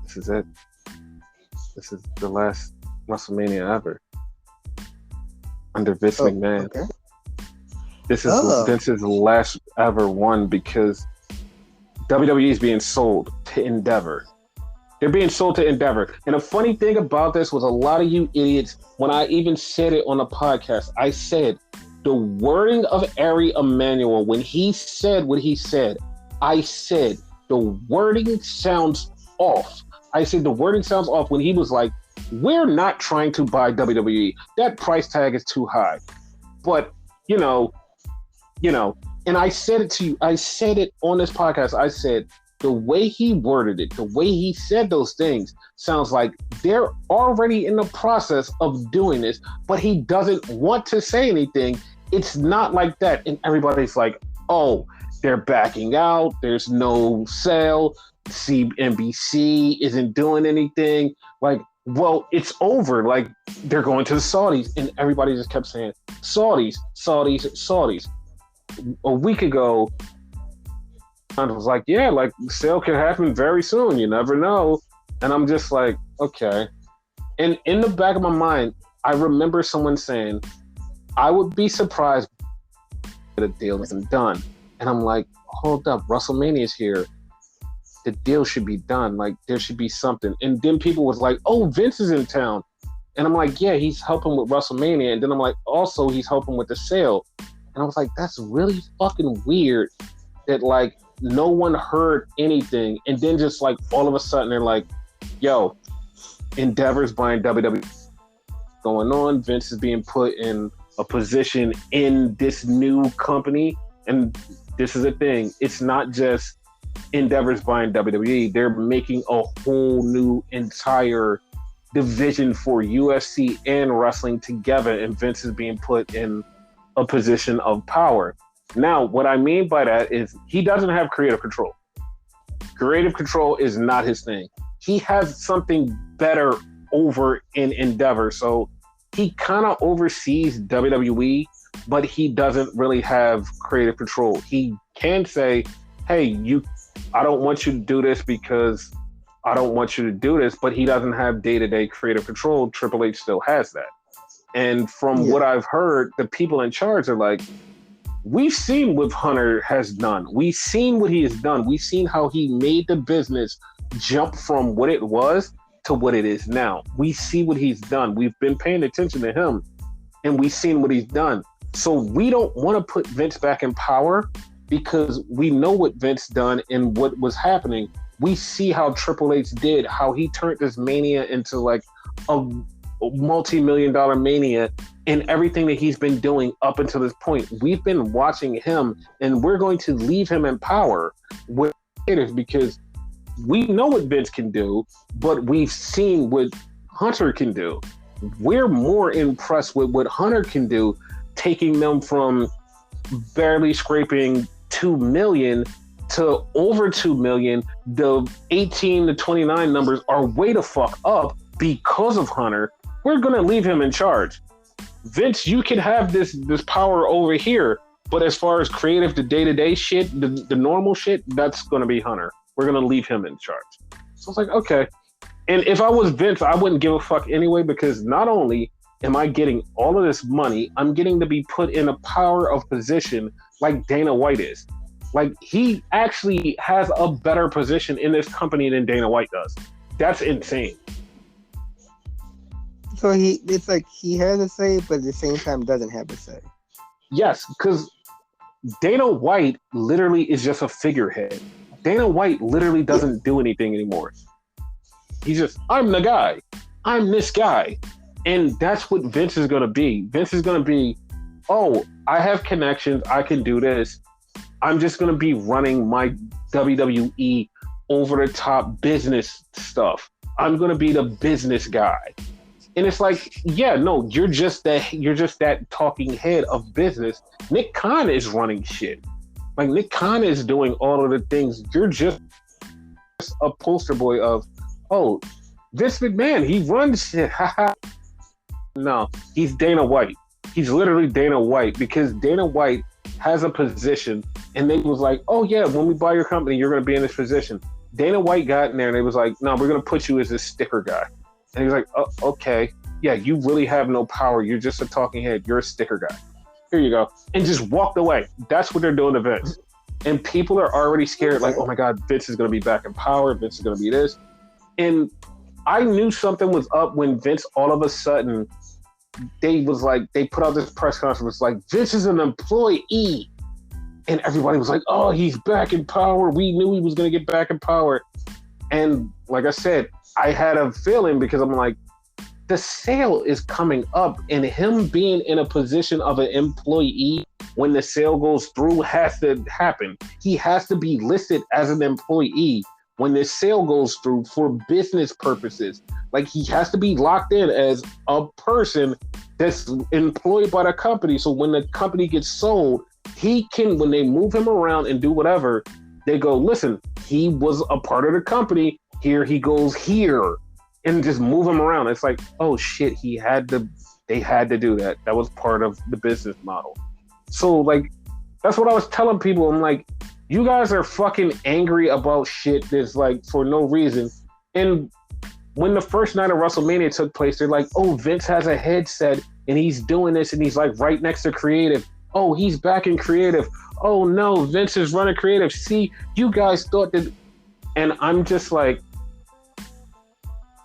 This is it. This is the last WrestleMania ever under Vince McMahon. Okay. This is Vince's last ever one because WWE is being sold to Endeavor. They're being sold to Endeavor. And the funny thing about this was a lot of you idiots, when I even said it on the podcast, I said the wording of Ari Emanuel, when he said what he said, I said the wording sounds off. I said the wording sounds off when he was like, we're not trying to buy WWE. That price tag is too high. But, you know, and I said it to you. I said it on this podcast. I said the way he worded it, the way he said those things sounds like they're already in the process of doing this, but he doesn't want to say anything. It's not like that. And everybody's like, oh, they're backing out. There's no sale. NBC isn't doing anything. Like, well, it's over. Like, they're going to the Saudis. And everybody just kept saying, Saudis, Saudis, Saudis. A week ago, I was like, yeah, like, the sale can happen very soon. You never know. And I'm just like, okay. And in the back of my mind, I remember someone saying, I would be surprised if the deal isn't done. And I'm like, hold up, WrestleMania is here. The deal should be done. Like, there should be something. And then people was like, oh, Vince is in town. And I'm like, yeah, he's helping with WrestleMania. And then I'm like, also, he's helping with the sale. And I was like, that's really fucking weird that, like, no one heard anything. And then just, like, all of a sudden, they're like, yo, Endeavor's buying WWE. Going on. Vince is being put in a position in this new company. And this is a thing. It's not just Endeavor's buying WWE. They're making a whole new entire division for UFC and wrestling together, and Vince is being put in a position of power. Now, what I mean by that is he doesn't have creative control. Creative control is not his thing. He has something better over in Endeavor, so he kind of oversees WWE, but he doesn't really have creative control. He can say, hey, I don't want you to do this because I don't want you to do this, but he doesn't have day-to-day creative control. Triple H still has that. And from what I've heard, the people in charge are like, we've seen what Hunter has done. We've seen what he has done. We've seen how he made the business jump from what it was to what it is now. We see what he's done. We've been paying attention to him, and we've seen what he's done. So we don't want to put Vince back in power because we know what Vince done and what was happening. We see how Triple H did, how he turned this Mania into like a multi-million-dollar Mania, and everything that he's been doing up until this point. We've been watching him, and we're going to leave him in power with creative because we know what Vince can do, but we've seen what Hunter can do. We're more impressed with what Hunter can do, taking them from barely scraping 2 million to over 2 million. The 18 to 29 numbers are way the fuck up because of Hunter. We're going to leave him in charge. Vince, you can have this power over here, but as far as creative, the day-to-day shit, the normal shit, that's going to be Hunter. We're going to leave him in charge. So I was like, okay. And if I was Vince, I wouldn't give a fuck anyway, because not only am I getting all of this money, I'm getting to be put in a power of position like Dana White is. Like, he actually has a better position in this company than Dana White does. That's insane. So it's like he has a say, but at the same time doesn't have a say. Yes, because Dana White literally is just a figurehead. Dana White literally doesn't do anything anymore. He's just, I'm the guy. I'm this guy. And that's what Vince is going to be. Vince is going to be, oh, I have connections. I can do this. I'm just going to be running my WWE over-the-top business stuff. I'm going to be the business guy. And it's like, yeah, no, you're just that talking head of business. Nick Khan is running shit. Like, Nick Khan is doing all of the things. You're just a poster boy of, oh, Vince McMahon, he runs shit. No, he's Dana White. He's literally Dana White, because Dana White has a position, and they was like, oh yeah, when we buy your company, you're going to be in this position. Dana White got in there, and they was like, no, we're going to put you as this sticker guy. And he was like, oh, okay, yeah, you really have no power. You're just a talking head. You're a sticker guy. Here you go. And just walked away. That's what they're doing to Vince. And people are already scared, like, oh my God, Vince is going to be back in power. Vince is going to be this. And I knew something was up when Vince all of a sudden, they put out this press conference like, Vince is an employee. And everybody was like, oh, he's back in power. We knew he was going to get back in power. And like I said, I had a feeling, because I'm like, the sale is coming up, and him being in a position of an employee when the sale goes through has to happen. He has to be listed as an employee when this sale goes through for business purposes. Like, he has to be locked in as a person that's employed by the company. So when the company gets sold, he can, when they move him around and do whatever, they go, listen, he was a part of the company. Here he goes here, and just move him around. It's like, oh shit, they had to do that. That was part of the business model. So like, that's what I was telling people. I'm like, you guys are fucking angry about shit that's like for no reason. And when the first night of WrestleMania took place, they're like, oh, Vince has a headset and he's doing this, and he's like right next to creative. Oh, he's back in creative. Oh no, Vince is running creative. See, you guys thought that. And I'm just like,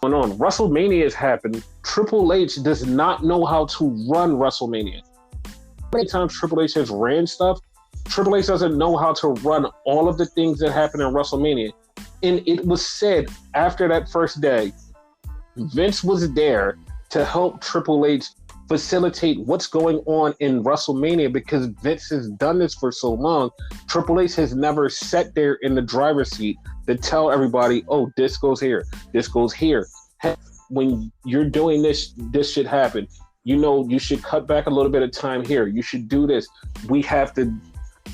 going on. WrestleMania has happened. Triple H does not know how to run WrestleMania. How many times Triple H has ran stuff? Triple H doesn't know how to run all of the things that happen in WrestleMania. And it was said after that first day, Vince was there to help Triple H facilitate what's going on in WrestleMania, because Vince has done this for so long. Triple H has never sat there in the driver's seat to tell everybody, oh, this goes here, this goes here. When you're doing this should happen. You know, you should cut back a little bit of time here. You should do this. We have to,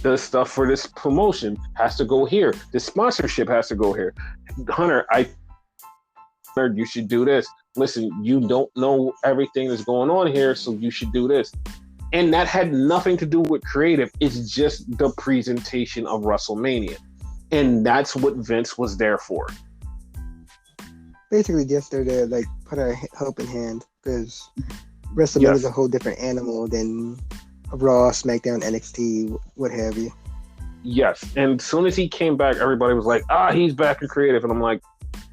the stuff for this promotion has to go here. The sponsorship has to go here. Hunter, I heard you should do this. Listen, you don't know everything that's going on here, so you should do this. And that had nothing to do with creative. It's just the presentation of WrestleMania. And that's what Vince was there for. Basically, just they're there, like, put a helping hand, because WrestleMania is a whole different animal than a Raw, SmackDown, NXT, what have you. Yes. And as soon as he came back, everybody was like, he's back in creative. And I'm like,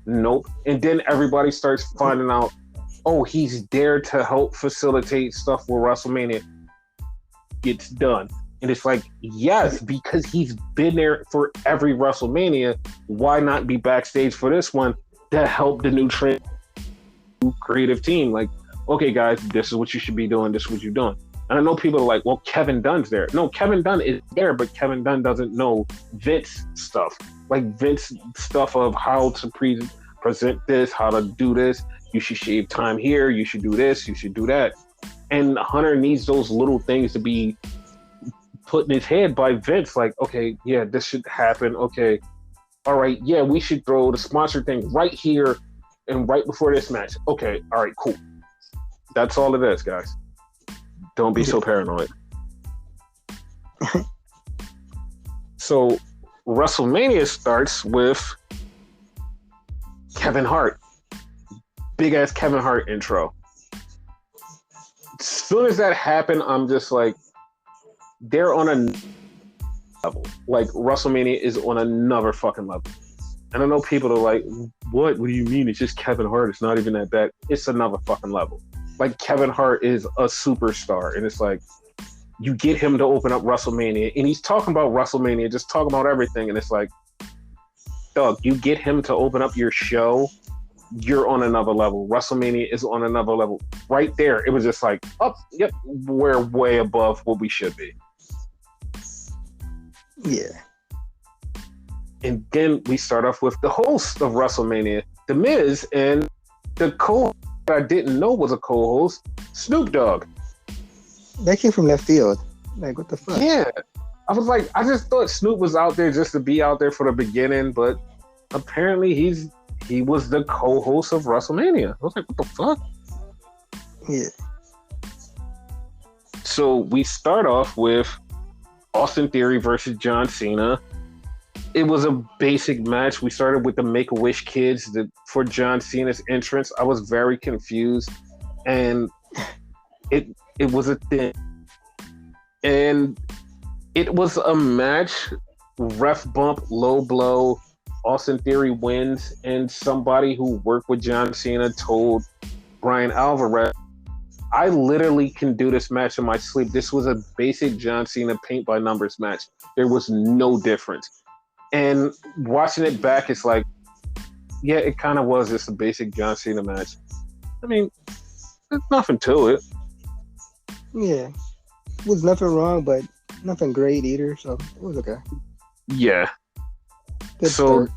nope. And then everybody starts finding out, oh, he's there to help facilitate stuff where WrestleMania gets done. And it's like, yes, because he's been there for every WrestleMania. Why not be backstage for this one to help the new creative team? Like, okay, guys, this is what you should be doing. This is what you're doing. And I know people are like, well, Kevin Dunn's there. No, Kevin Dunn is there, but Kevin Dunn doesn't know Vince stuff. Like Vince stuff of how to present this, how to do this. You should shave time here. You should do this. You should do that. And Hunter needs those little things to be put in his head by Vince. Like, okay, yeah, this should happen. Okay, all right, yeah, we should throw the sponsor thing right here and right before this match. Okay, all right, cool. That's all it is, guys. Don't be so paranoid. So WrestleMania starts with Kevin Hart. Big ass Kevin Hart intro. As soon as that happened, I'm just like, they're on a level. Like WrestleMania is on another fucking level. And I know people are like, what? What do you mean? It's just Kevin Hart. It's not even that bad. It's another fucking level. Like Kevin Hart is a superstar. And it's like, you get him to open up WrestleMania and he's talking about WrestleMania, just talking about everything. And it's like, dog, you get him to open up your show, you're on another level. WrestleMania is on another level. Right there, it was just like, oh, yep, we're way above what we should be. Yeah. And then we start off with the host of WrestleMania, The Miz, and the co-host that I didn't know was a co-host, Snoop Dogg. That came from left field. Like, what the fuck? Yeah. I was like, I just thought Snoop was out there just to be out there for the beginning, but apparently he was the co-host of WrestleMania. I was like, what the fuck? Yeah. So we start off with Austin Theory versus John Cena. It was a basic match. We started with the Make-A-Wish kids for John Cena's entrance. I was very confused, and it was a thing. And it was a match, ref bump, low blow, Austin Theory wins, and somebody who worked with John Cena told Brian Alvarez, I literally can do this match in my sleep. This was a basic John Cena paint by numbers match. There was no difference. And watching it back, it's like, yeah, it kind of was just a basic John Cena match. I mean, there's nothing to it. Yeah. Was nothing wrong, but nothing great either, so it was okay. Yeah. Good so, start.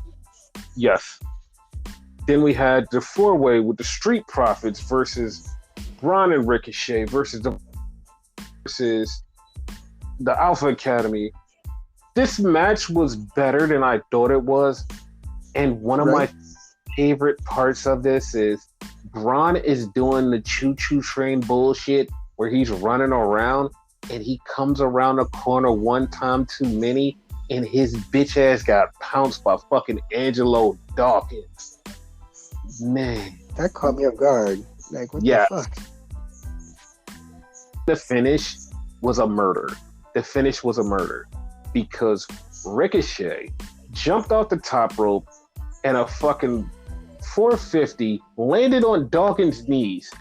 Yes. Then we had the four-way with the Street Profits versus Braun and Ricochet versus the Alpha Academy. This match was better than I thought it was. And one of my favorite parts of this is Braun is doing the choo-choo train bullshit where he's running around and he comes around the corner one time too many and his bitch ass got pounced by fucking Angelo Dawkins. Man. That caught me off guard. Like, what the fuck? The finish was a murder. Because Ricochet jumped off the top rope and a fucking 450 landed on Dawkins' knees.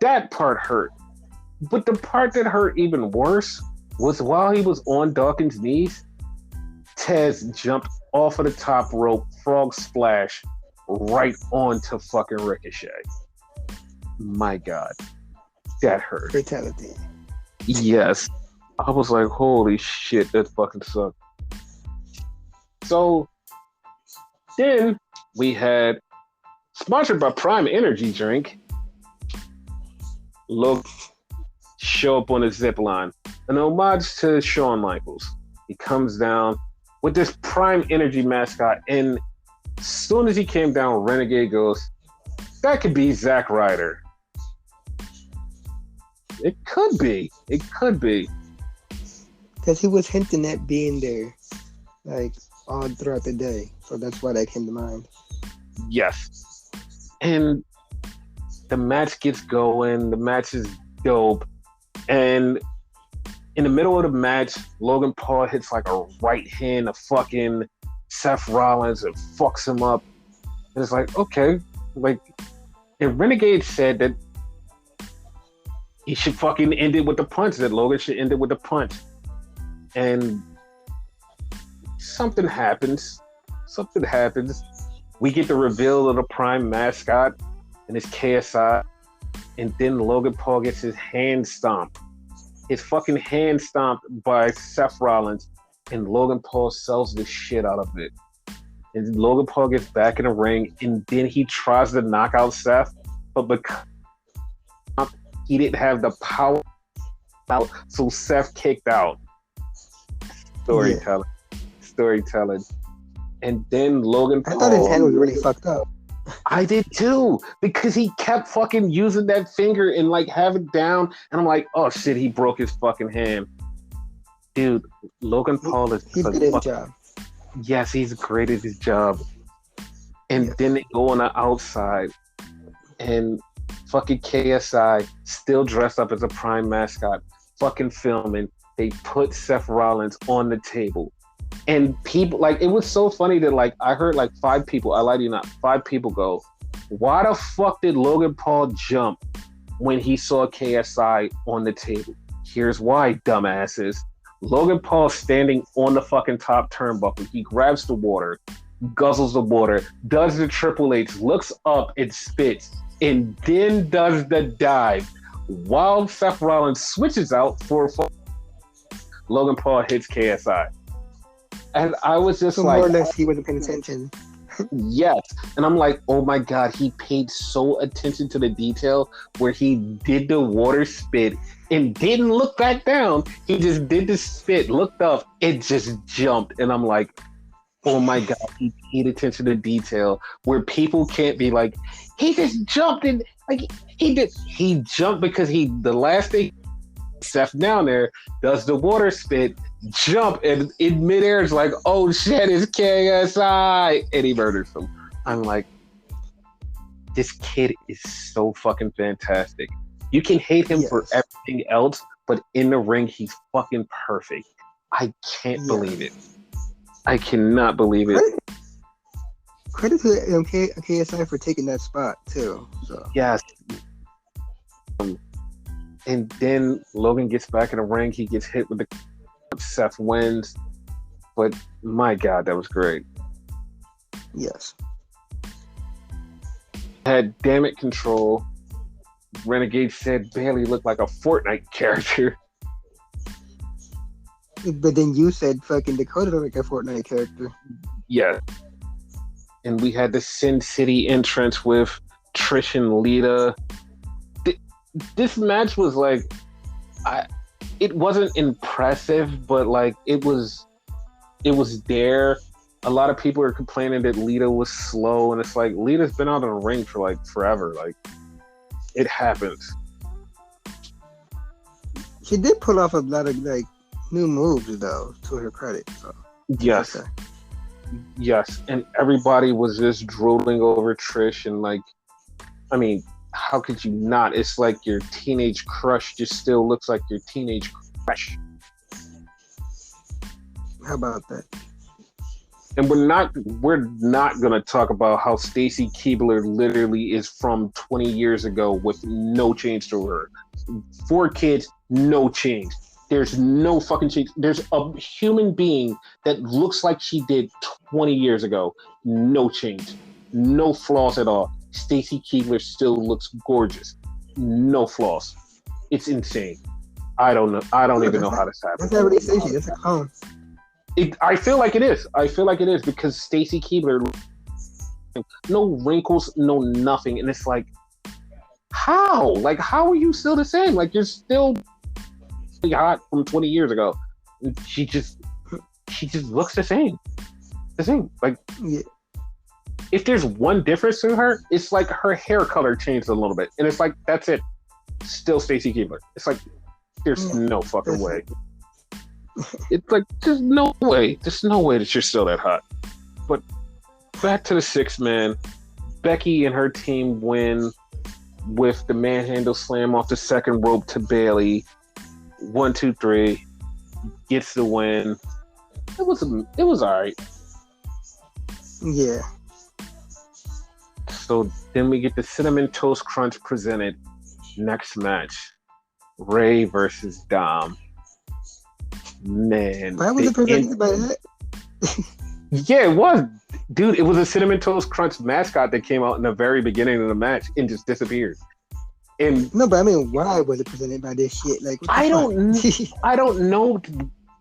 That part hurt. But the part that hurt even worse was while he was on Dawkins' knees, Tez jumped off of the top rope, frog splash, right onto fucking Ricochet. My God. That hurt. Fatality. Yes. I was like, holy shit, that fucking sucked. So then we had, sponsored by Prime Energy Drink, Look, show up on a zip line. An homage to Shawn Michaels. He comes down with this Prime Energy mascot, and as soon as he came down, Renegade goes, that could be Zack Ryder. It could be. Because he was hinting at being there, like, all throughout the day. So that's why that came to mind. Yes. And the match gets going. The match is dope. And in the middle of the match, Logan Paul hits like a right hand of fucking Seth Rollins and fucks him up. And it's like, okay. Like, and Renegade said that he should fucking end it with the punch, that Logan should end it with the punch. and something happens. We get the reveal of the Prime mascot, and it's KSI. And then Logan Paul gets his hand stomped. His fucking hand stomped by Seth Rollins. And Logan Paul sells the shit out of it. And Logan Paul gets back in the ring, and then he tries to knock out Seth, but because he didn't have the power out, so Seth kicked out. Storytelling. And then Logan Paul... I thought his hand was really fucked up. I did too, because he kept fucking using that finger and like have it down, and I'm like, oh shit, he broke his fucking hand. Dude, Logan Paul is... He's good at his job. Yes, he's great at his job. And then they go on the outside, and fucking KSI, still dressed up as a Prime mascot, fucking filming. They put Seth Rollins on the table. And people, like, it was so funny that, like, I heard, like, 5 people, I lie to you not, 5 people go, why the fuck did Logan Paul jump when he saw KSI on the table? Here's why, dumbasses. Logan Paul standing on the fucking top turnbuckle. He grabs the water, guzzles the water, does the Triple H, looks up and spits, and then does the dive. While Seth Rollins switches out for Logan Paul hits KSI. And I was just so like... more or less, he wasn't paying attention. Yes. And I'm like, oh my God, he paid so attention to the detail where he did the water spit and didn't look back down. He just did the spit, looked up, it just jumped. And I'm like, oh my God, he paid attention to detail where people can't be like, he just jumped and like he jumped because the last thing Seth down there does the water spit, jump, and in midair is like, oh shit, it's KSI, and he murders him. I'm like, this kid is so fucking fantastic. You can hate him for everything else, but in the ring, he's fucking perfect. I can't believe it. I cannot believe it. Credit to KSI for taking that spot too. So. Yes. And then Logan gets back in the ring. He gets hit with the... Seth wins. But my God, that was great. Yes. Had damage control. Renegade said Bailey looked like a Fortnite character. But then you said fucking Dakota looked like a Fortnite character. Yeah. And we had the Sin City entrance with Trish and Lita. This match was like, it wasn't impressive, but like it was there. A lot of people are complaining that Lita was slow, and it's like Lita's been out of the ring for like forever. Like it happens. She did pull off a lot of like new moves though, to her credit. So. Yes. Okay. Yes, and everybody was just drooling over Trish, and like, I mean, how could you not? It's like your teenage crush just still looks like your teenage crush. How about that? And we're not gonna talk about how Stacy Keibler literally is from 20 years ago with no change to her. 4 kids, no change. There's no fucking change. There's a human being that looks like she did 20 years ago. No change. No flaws at all. Stacy Keibler still looks gorgeous. No flaws. It's insane. I don't know. I don't even know how this happened. That's not really Stacy. That's a clone. I feel like it is. I feel like it is because Stacy Keibler, no wrinkles, no nothing. And it's like, how? Like, how are you still the same? Like, you're still hot from 20 years ago. She just looks the same. The same. Like, if there's one difference to her, it's like her hair color changed a little bit. And it's like, that's it. Still Stacy Keibler. It's like, there's no fucking way. It's like, there's no way. There's no way that you're still that hot. But back to the 6-man. Becky and her team win with the manhandle slam off the second rope to Bailey. 1, 2, 3. Gets the win. It was all right. Yeah. So then we get the Cinnamon Toast Crunch presented. Next match. Ray versus Dom. Man. Why was it presented by that? Yeah, it was. Dude, it was a Cinnamon Toast Crunch mascot that came out in the very beginning of the match and just disappeared. And no, but I mean, why was it presented by this shit? Like, I don't know.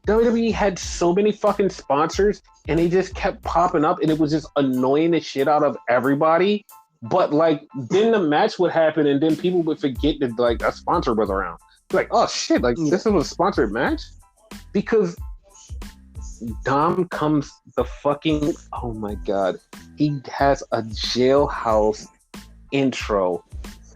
WWE had so many fucking sponsors, and they just kept popping up, and it was just annoying the shit out of everybody. But like, then the match would happen, and then people would forget that like a sponsor was around. Like, oh shit, like this was a sponsored match, because Dom comes the fucking, oh my god, he has a jailhouse intro,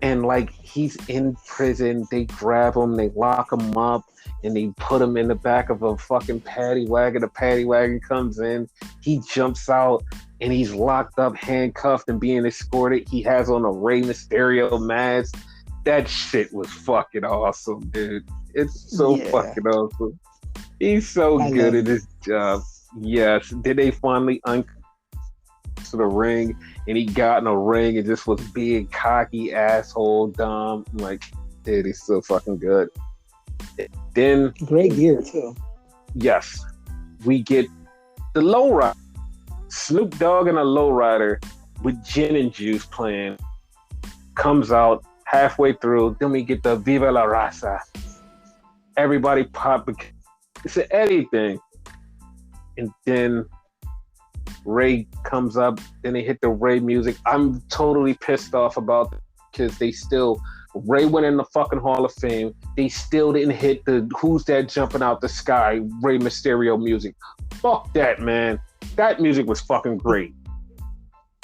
and like he's in prison. They grab him, they lock him up, and they put him in the back of a fucking paddy wagon. The paddy wagon comes in, he jumps out, and he's locked up, handcuffed, and being escorted. He has on a Rey Mysterio mask. That shit was fucking awesome, dude. It's so fucking awesome. He's so good at his job. Yes. Then they finally to the ring, and he got in a ring and just was being cocky asshole Dom. I'm like, dude, he's so fucking good. Then great gear too. Yes, we get the lowrider, Snoop Dogg and a lowrider with gin and juice playing. Comes out halfway through. Then we get the Viva la Raza. Everybody pop. It's an Eddie thing. And then Ray comes up. Then they hit the Ray music. I'm totally pissed off about it because they still. Ray went in the fucking Hall of Fame. They still didn't hit the Who's That Jumping Out the Sky Rey Mysterio music. Fuck that, man. That music was fucking great.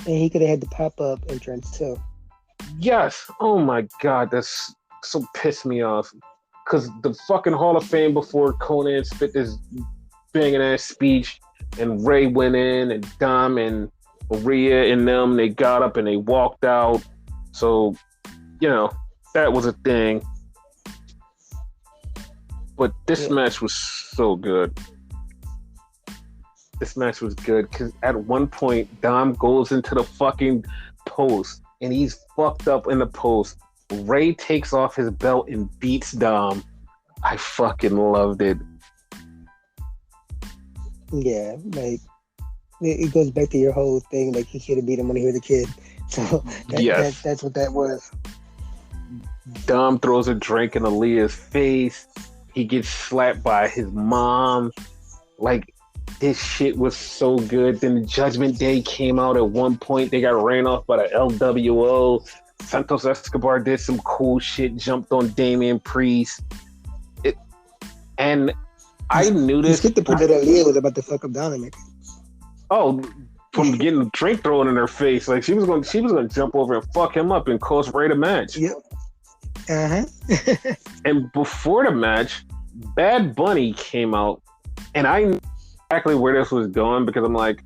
And he could have had the pop-up entrance too. Yes. Oh my god, that's so pissed me off. Because the fucking Hall of Fame before Conan spit this banging ass speech, and Ray went in, and Dom and Maria and them, they got up and they walked out. So, you know, that was a thing. But this match was so good. This match was good because at one point, Dom goes into the fucking post and he's fucked up in the post. Ray takes off his belt and beats Dom. I fucking loved it. Yeah, like it goes back to your whole thing. Like he should have beat him when he was a kid. So that's what that was. Dom throws a drink in Aaliyah's face. He gets slapped by his mom. Like, this shit was so good. Then the Judgment Day came out at one point. They got ran off by the LWO. Santos Escobar did some cool shit, jumped on Damian Priest. I knew this. You skipped the part that Aaliyah was about to fuck up Dominic. Oh, from getting a drink thrown in her face. Like, she was going to jump over and fuck him up and cost Ray the match. Yep. Uh-huh. And before the match, Bad Bunny came out, and I knew exactly where this was going because I'm like,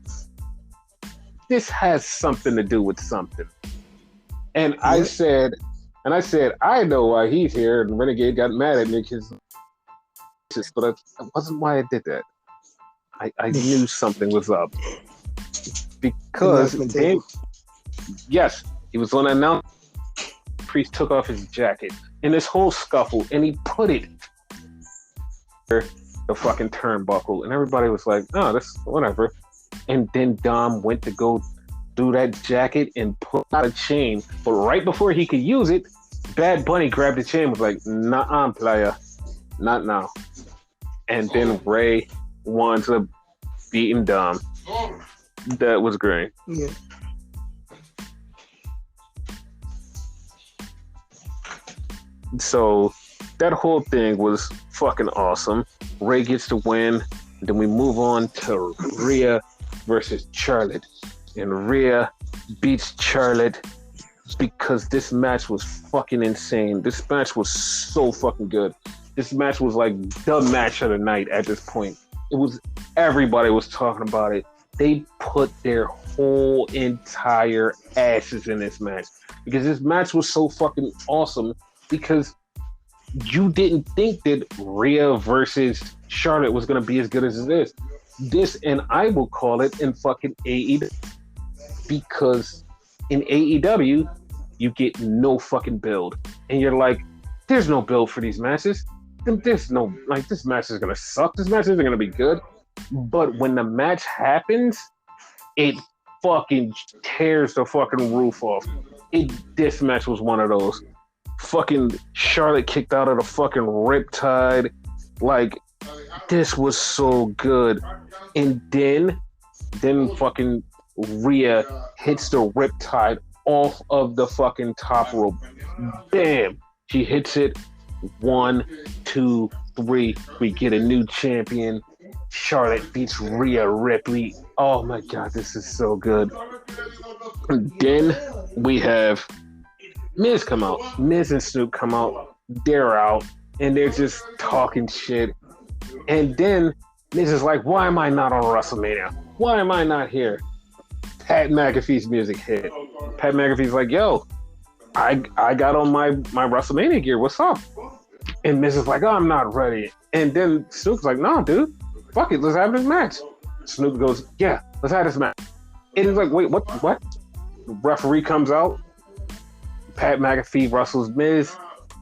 this has something to do with something. And I said, I know why he's here. And Renegade got mad at me because, but that wasn't why I did that. I knew something was up because he was on an announcement. Priest took off his jacket in this whole scuffle, and he put it the fucking turnbuckle, and everybody was like, "Oh, that's whatever." And then Dom went to go do that jacket and pull out a chain, but right before he could use it, Bad Bunny grabbed the chain and was like, "Nah, player, not now." And then Ray winds up beating Dom. That was great. Yeah. So that whole thing was fucking awesome. Ray gets the win. Then we move on to Rhea versus Charlotte. And Rhea beats Charlotte because this match was fucking insane. This match was so fucking good. This match was like the match of the night at this point. It was, everybody was talking about it. They put their whole entire asses in this match because this match was so fucking awesome because you didn't think that Rhea versus Charlotte was going to be as good as it is. This, and I will call it in fucking AEW, because in AEW, you get no fucking build. And you're like, there's no build for these matches. there's no like this match is gonna suck. This match isn't gonna be good. But when the match happens, it fucking tears the fucking roof off. This match was one of those. Fucking Charlotte kicked out of the fucking Riptide. Like, this was so good. And then fucking Rhea hits the Riptide off of the fucking top rope. Bam! She hits it. 1, 2, 3. We get a new champion. Charlotte beats Rhea Ripley. Oh my god, this is so good. And then we have Miz come out. Miz and Snoop come out. They're out. And they're just talking shit. And then Miz is like, why am I not on WrestleMania? Why am I not here? Pat McAfee's music hit. Pat McAfee's like, yo, I got on my WrestleMania gear. What's up? And Miz is like, oh, I'm not ready. And then Snoop's like, no, dude. Fuck it. Let's have this match. Snoop goes, yeah, let's have this match. And he's like, wait, what? The referee comes out. Pat McAfee wrestles Miz.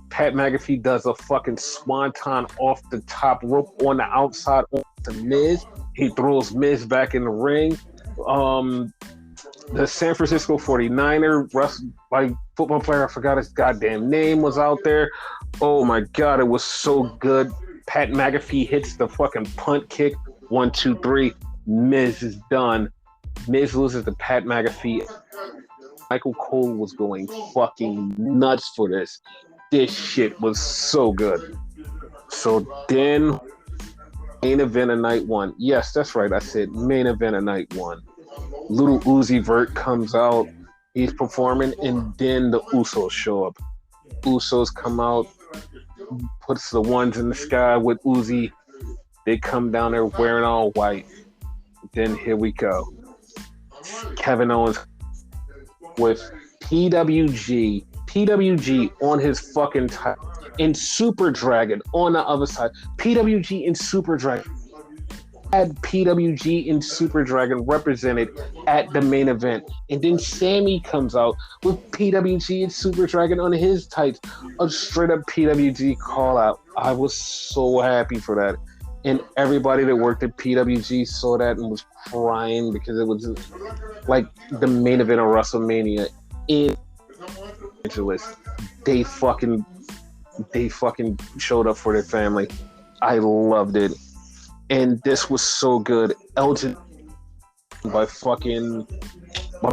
Pat McAfee does a fucking swanton off the top rope on the outside onto Miz. He throws Miz back in the ring. The San Francisco 49er football player, I forgot his goddamn name, was out there. Oh my god, it was so good. Pat McAfee hits the fucking punt kick. 1, 2, 3. Miz is done. Miz loses to Pat McAfee. Michael Cole was going fucking nuts for this. This shit was so good. So then, main event of night 1. Yes, that's right. I said main event of night 1. Little Uzi Vert comes out. He's performing, and then the Usos show up. Usos come out, puts the ones in the sky with Uzi. They come down there wearing all white. Then here we go. Kevin Owens with PWG on his fucking title, and Super Dragon on the other side. PWG and Super Dragon. Had PWG and Super Dragon represented at the main event. And then Sammy comes out with PWG and Super Dragon on his tights. A straight up PWG call out. I was so happy for that. And everybody that worked at PWG saw that and was crying because it was like the main event of WrestleMania in Los Angeles. They fucking showed up for their family. I loved it. And this was so good. Elgin by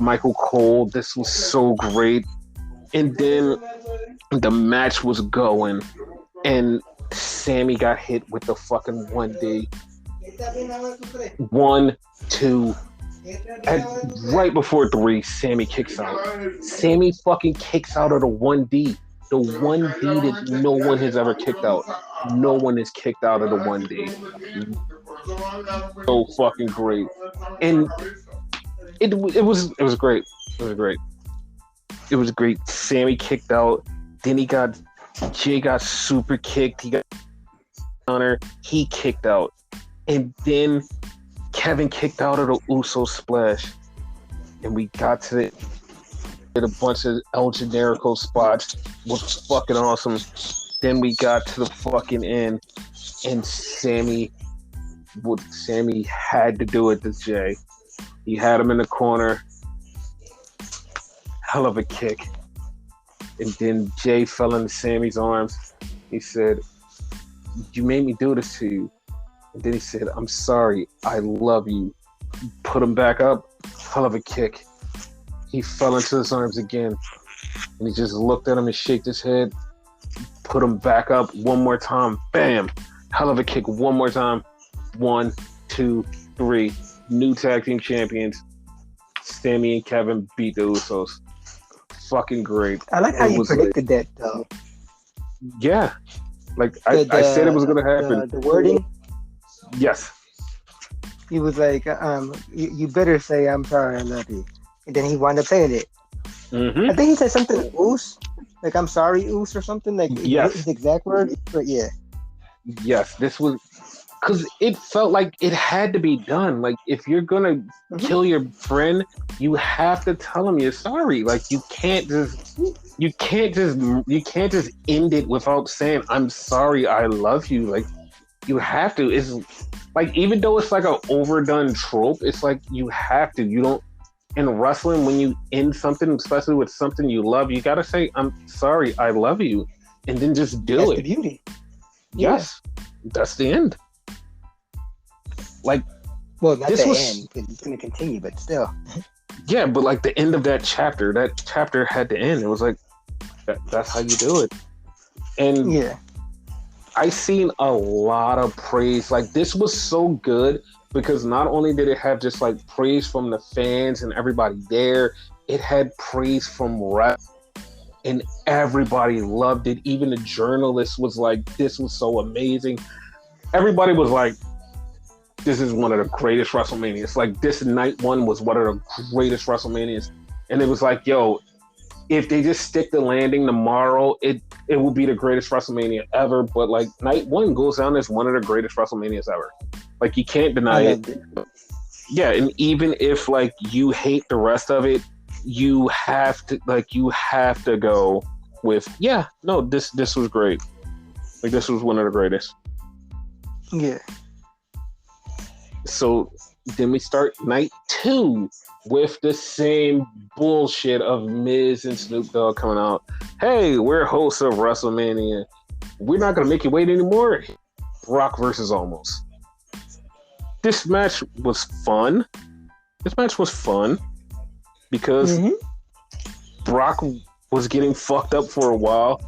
Michael Cole. This was so great. And then the match was going, and Sammy got hit with the fucking 1D. 1, 2. Right before 3, Sammy kicks out. Sammy fucking kicks out of the 1D. The 1D that no one has ever kicked out. No one is kicked out of the 1D. So fucking great. And it was great. It was great. It was great. Sammy kicked out. Then Jay got super kicked. He got Honor. He kicked out. And then Kevin kicked out of the Uso splash. And we got to it. Did a bunch of El Generico spots. Was fucking awesome. Then we got to the fucking end, and Sammy had to do it to Jay. He had him in the corner. Hell of a kick. And then Jay fell into Sammy's arms. He said, you made me do this to you. And then he said, I'm sorry. I love you. Put him back up. Hell of a kick. He fell into his arms again. And he just looked at him and shook his head. Put him back up one more time. Bam! Hell of a kick one more time. 1, 2, 3. New tag team champions. Sammy and Kevin beat the Usos. Fucking great. I like how you predicted that, though. Yeah. Like, I said it was going to happen. The wording? Yes. He was like, you better say, I'm sorry, I love you. And then he wound up saying it. Mm-hmm. I think he said something, Oos. Like, I'm sorry, Oos, or something. Like, yes. His exact word. But yeah. Yes, this was... Because it felt like it had to be done. Like, if you're going to kill your friend, you have to tell him you're sorry. Like, you can't just you can't just end it without saying I'm sorry, I love you. Like you have to. It's like even though it's like an overdone trope, it's like you have to. You don't in wrestling when you end something, especially with something you love, you gotta say I'm sorry, I love you, and then just do That's it. the beauty. Yes, that's the end. Like, well, not the end because it's gonna continue, but still. Yeah, but like the end of that chapter had to end. It was like that's how you do it. And yeah, I seen a lot of praise. Like this was so good because not only did it have just like praise from the fans and everybody there, it had praise from rep, and everybody loved it. Even the journalist was like, "This was so amazing." Everybody was like, "This is one of the greatest WrestleManias." Like this night one was one of the greatest WrestleManias, and it was like, "Yo, if they just stick the landing tomorrow, it will be the greatest WrestleMania ever." But like night one goes down as one of the greatest WrestleManias ever. Like you can't deny it. Yeah, and even if like you hate the rest of it, you have to go with this was great. Like this was one of the greatest. Yeah. So then we start night 2 with the same bullshit of Miz and Snoop Dogg coming out. Hey, we're hosts of WrestleMania. We're not going to make you wait anymore. Brock versus Omos. This match was fun. Because Brock was getting fucked up for a while.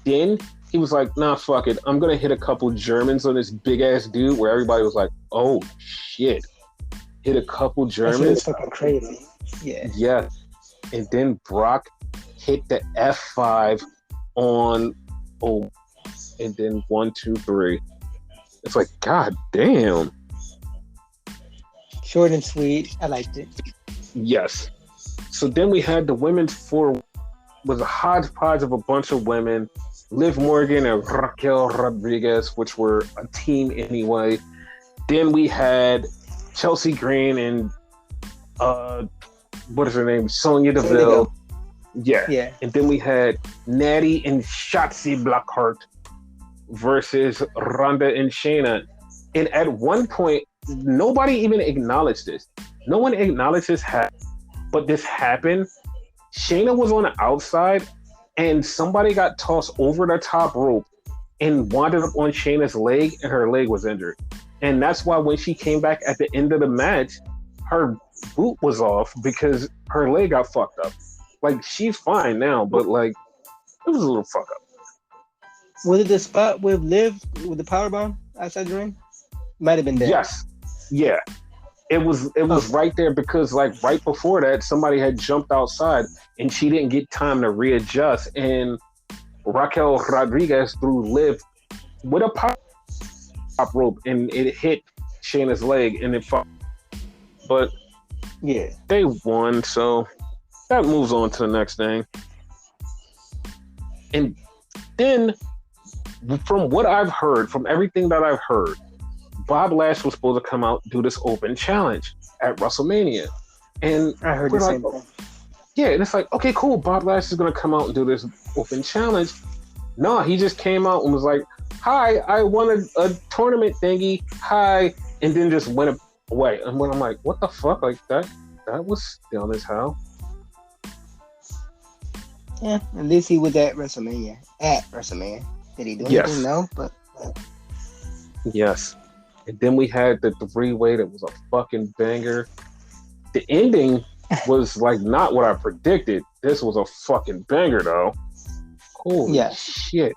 Then he was like, nah, fuck it. I'm going to hit a couple Germans on this big-ass dude where everybody was like, oh, shit. Hit a couple Germans. That's fucking crazy. Yeah. Yeah. And then Brock hit the F5 on, and then 1, 2, 3. It's like, god damn. Short and sweet. I liked it. Yes. So then we had the women's 4 was a hodgepodge of a bunch of women. Liv Morgan and Raquel Rodriguez, which were a team anyway. Then we had Chelsea Green and what is her name? Sonya Deville. Yeah. And then we had Natty and Shotzi Blackheart versus Ronda and Shayna. And at one point, nobody even acknowledged this. No one acknowledged this but this happened. Shayna was on the outside and somebody got tossed over the top rope and wound up on Shayna's leg, and her leg was injured. And that's why when she came back at the end of the match, her boot was off because her leg got fucked up. Like, she's fine now, but like, it was a little fuck up. Was it the spot with Liv with the powerbomb outside the ring? Might have been there. Yes. Yeah. It was right there because like right before that, somebody had jumped outside and she didn't get time to readjust, and Raquel Rodriguez threw Liv with a pop rope and it hit Shayna's leg and it fucked. But yeah, they won, so that moves on to the next thing. And then from what I've heard, from everything that I've heard, Bob Lash was supposed to come out and do this open challenge at WrestleMania. And I heard the same thing. Yeah, and it's like, okay, cool. Bob Lash is going to come out and do this open challenge. No, he just came out and was like, hi, I won a tournament thingy. Hi. And then just went away. And when I'm like, what the fuck? Like, that was dumb as hell. Yeah, at least he was at WrestleMania. Did he do anything? Yes. No, but... Yes. And then we had the 3-way that was a fucking banger. The ending was like not what I predicted. This was a fucking banger though. Holy shit.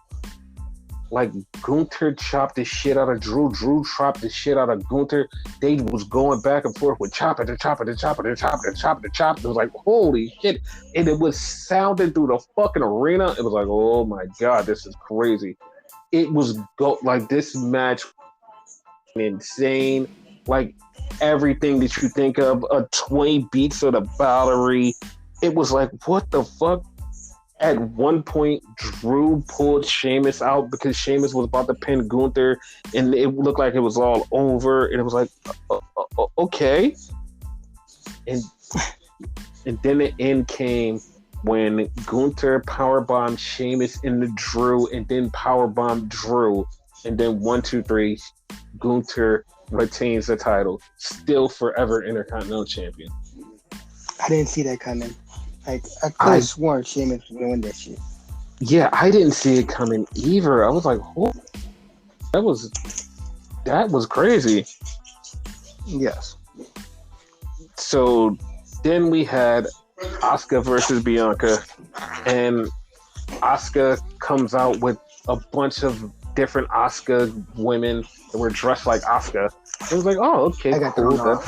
Like Gunther chopped the shit out of Drew. Drew chopped the shit out of Gunther. They was going back and forth with chop it. It was like, holy shit. And it was sounding through the fucking arena. It was like, oh my God, this is crazy. It was like this match insane. Like everything that you think of, a 20 beats of the Bowery. It was like, what the fuck? At one point, Drew pulled Sheamus out because Sheamus was about to pin Gunther, and it looked like it was all over. And it was like, okay. And then the end came when Gunther powerbombed Sheamus into Drew and then powerbombed Drew, and then 1, 2, 3, Gunther retains the title, still forever Intercontinental Champion. I didn't see that coming. Like, I could have sworn Sheamus was going to win that shit. Yeah, I didn't see it coming either. I was like, oh, that was crazy. Yes. So then we had Asuka versus Bianca, and Asuka comes out with a bunch of different Asuka women that were dressed like Asuka. It was like, oh, okay, cool.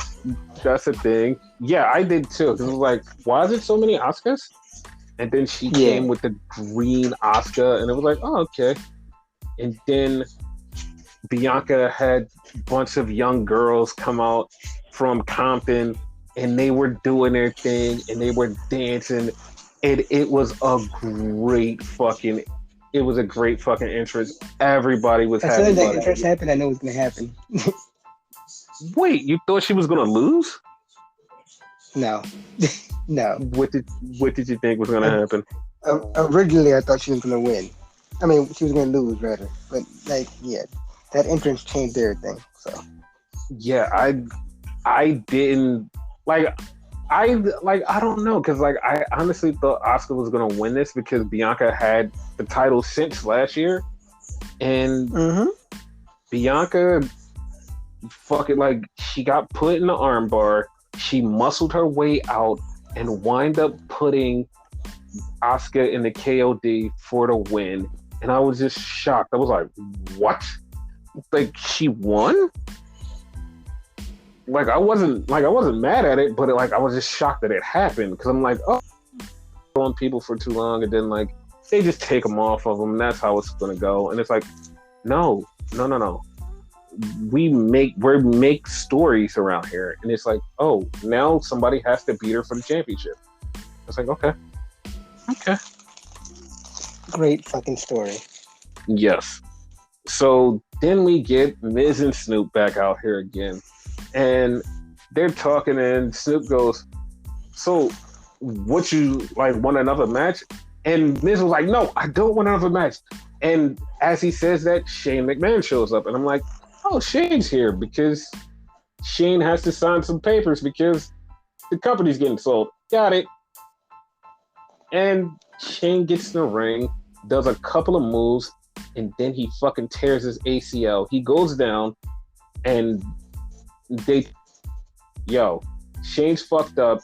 That's a thing. Yeah, I did too. It was like, why is it so many Asukas? And then she came with the green Asuka, and it was like, oh, okay. And then Bianca had a bunch of young girls come out from Compton, and they were doing their thing, and they were dancing, and it was a great fucking entrance. Everybody was happy. As soon as that entrance happened, I knew it was going to happen. Wait, you thought she was going to lose? No. No. What did you think was going to happen? Originally, I thought she was going to win. I mean, she was going to lose, rather. But, like, yeah, that entrance changed everything. So. Yeah, I didn't I don't know, because like I honestly thought Asuka was going to win this because Bianca had the title since last year, and Bianca fucking like she got put in the armbar, she muscled her way out and wind up putting Asuka in the KOD for the win, and I was just shocked. I was like, what? Like, she won? Like, I wasn't mad at it, but I was just shocked that it happened, because I'm like, oh, on people for too long, and then like they just take them off of them, and that's how it's gonna go. And it's like, no. We make stories around here, and it's like, oh, now somebody has to beat her for the championship. It's like, okay. Great fucking story. Yes. So then we get Miz and Snoop back out here again, and they're talking, and Snoop goes, so what, you like want another match? And Miz was like, no, I don't want another match. And as he says that, Shane McMahon shows up, and I'm like, oh, Shane's here because Shane has to sign some papers because the company's getting sold. Got it. And Shane gets in the ring, does a couple of moves, and then he fucking tears his ACL. He goes down, and Shane's fucked up.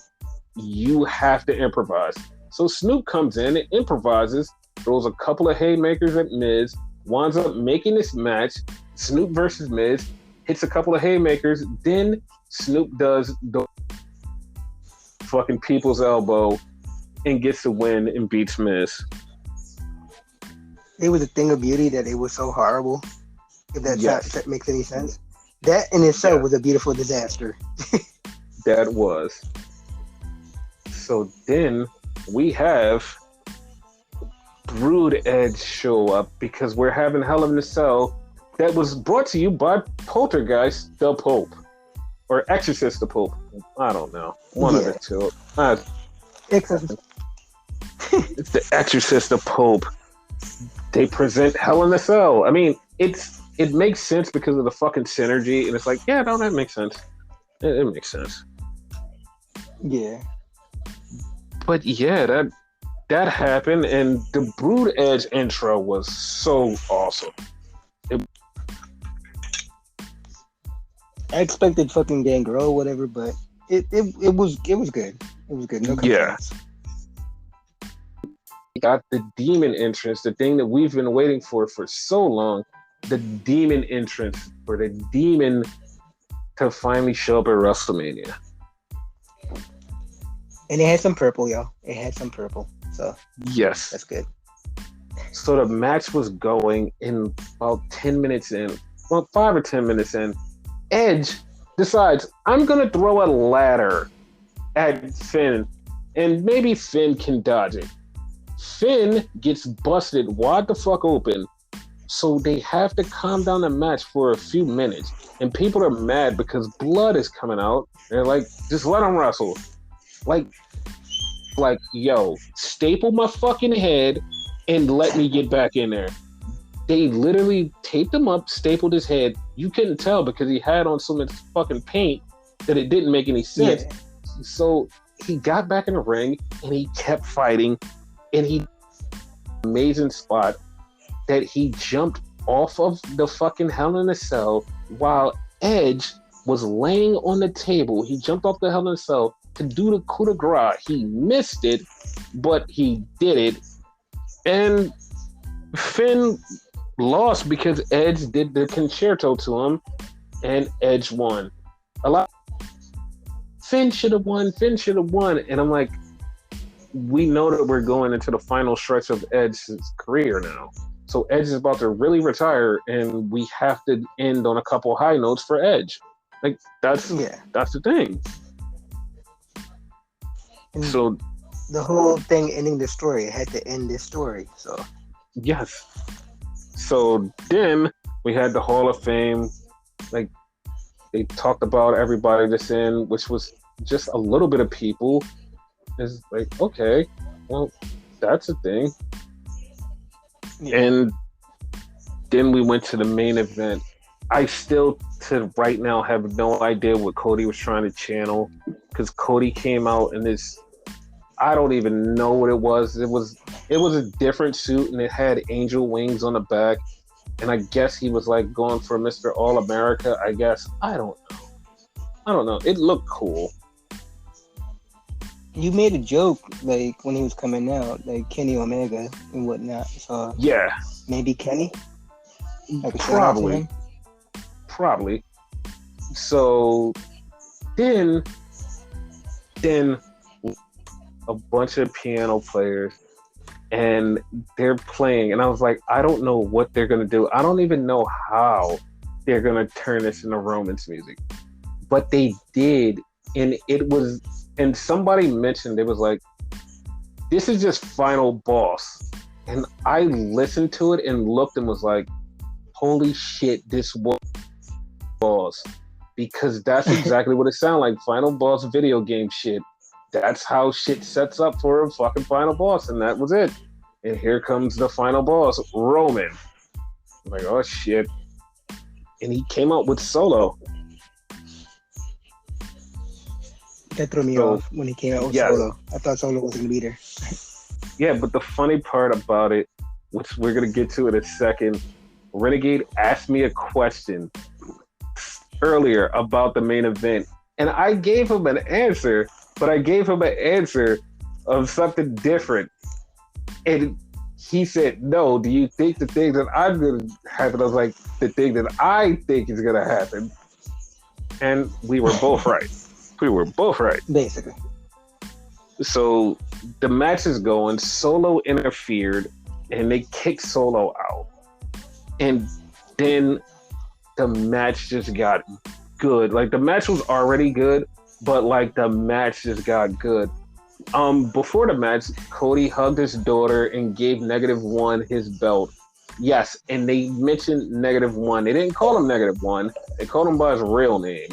You have to improvise. So Snoop comes in and improvises, throws a couple of haymakers at Miz, winds up making this match, Snoop versus Miz, hits a couple of haymakers, then Snoop does the fucking people's elbow and gets the win and beats Miz. It was a thing of beauty that it was so horrible. If that makes any sense. That in itself was a beautiful disaster. That was. So then we have Brood Edge show up because we're having Hell in a Cell that was brought to you by Poltergeist the Pope. Or Exorcist the Pope. I don't know. One of the two. Exorcist. It's the Exorcist the Pope. They present Hell in a Cell. I mean, it makes sense because of the fucking synergy, and it's like, yeah, no, that makes sense. It makes sense. Yeah. But yeah, that happened, and the Brood Edge intro was so awesome. I expected fucking Gangrel or whatever, but it was good. It was good. No complaints. Yeah. Got the demon entrance, the thing that we've been waiting for so long, the demon entrance for the demon to finally show up at WrestleMania. And it had some purple, y'all. It had some purple. So yes, that's good. So the match was going in about 10 minutes in. Well, 5 or 10 minutes in, Edge decides, I'm going to throw a ladder at Finn, and maybe Finn can dodge it. Finn gets busted wide the fuck open, so they have to calm down the match for a few minutes, and people are mad because blood is coming out. They're like, just let him wrestle. Like, like, yo, staple my fucking head and let me get back in there. They literally taped him up, stapled his head. You couldn't tell because he had on so much fucking paint that it didn't make any sense. Yeah. So he got back in the ring and he kept fighting, and he amazing spot that he jumped off of the fucking Hell in a Cell while Edge was laying on the table. He jumped off the Hell in a Cell to do the coup de grace. He missed it, but he did it. And Finn lost because Edge did the concerto to him, and Edge won. Finn should have won. And I'm like, we know that we're going into the final stretch of Edge's career now. So Edge is about to really retire, and we have to end on a couple high notes for Edge. Like, that's the thing. And so the whole thing ending the story, it had to end this story. So yes. So then we had the Hall of Fame. Like, they talked about everybody that's in, which was just a little bit of people. It's like, okay, well, that's a thing. Yeah. And then we went to the main event. I still, to right now, have no idea what Cody was trying to channel, because Cody came out in this, I don't even know what it was. It was a different suit, and it had angel wings on the back. And I guess he was like going for Mr. All America, I guess. I don't know. It looked cool. You made a joke, like, when he was coming out, like Kenny Omega and whatnot. So yeah. Maybe Kenny? Like Probably. So then a bunch of piano players, and they're playing, and I was like, I don't know what they're gonna do. I don't even know how they're gonna turn this into Roman's music, but they did, and it was. And somebody mentioned, it was like, this is just Final Boss, and I listened to it and looked and was like, holy shit, this was Boss, because that's exactly what it sounded like. Final Boss video game shit. That's how shit sets up for a fucking Final Boss, and that was it. And here comes the Final Boss, Roman. I'm like, oh shit. And he came out with Solo. That threw me off when he came out with Solo. I thought Solo was going to be there. Yeah, but the funny part about it, which we're going to get to in a second, Renegade asked me a question earlier about the main event, and I gave him an answer, but I gave him an answer of something different. And he said, no, do you think the thing that I'm going to happen? I was like, the thing that I think is going to happen. And we were both right. Basically. So the match is going. Solo interfered, and they kicked Solo out. And then the match just got good. Like, the match was already good, but like the match just got good. Before the match, Cody hugged his daughter and gave -1 his belt. Yes, and they mentioned -1. They didn't call him -1. They called him by his real name.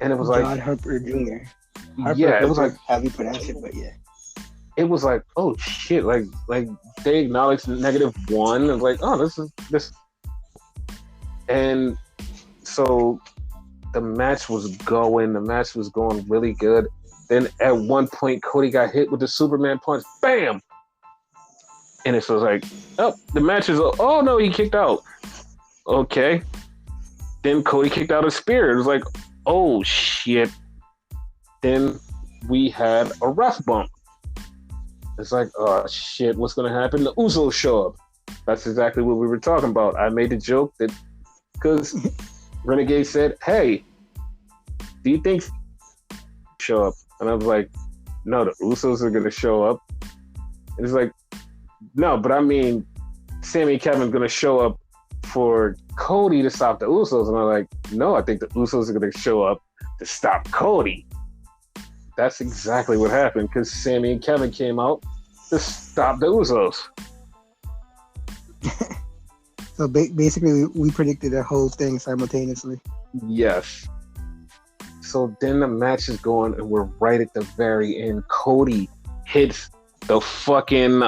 And it was like John Harper Jr. Yeah, it was like how you pronounce it, but yeah. It was like, oh shit, like they acknowledged -1 and like, oh, this. And so the match was going really good. Then at one point, Cody got hit with the Superman punch. Bam! And it was like, oh, the match is, oh no, he kicked out. Okay. Then Cody kicked out a spear. It was like, oh shit. Then we had a ref bump. It's like, oh shit, what's going to happen? The Usos show up. That's exactly what we were talking about. I made the joke that, because Renegade said, hey, do you think show up? And I was like, no, the Usos are going to show up. And it's like, no, but I mean, Sammy and Kevin's going to show up for Cody to stop the Usos. And I'm like, no, I think the Usos are going to show up to stop Cody. That's exactly what happened, because Sammy and Kevin came out to stop the Usos. So basically, we predicted the whole thing simultaneously. Yes. So then the match is going, and we're right at the very end. Cody hits the fucking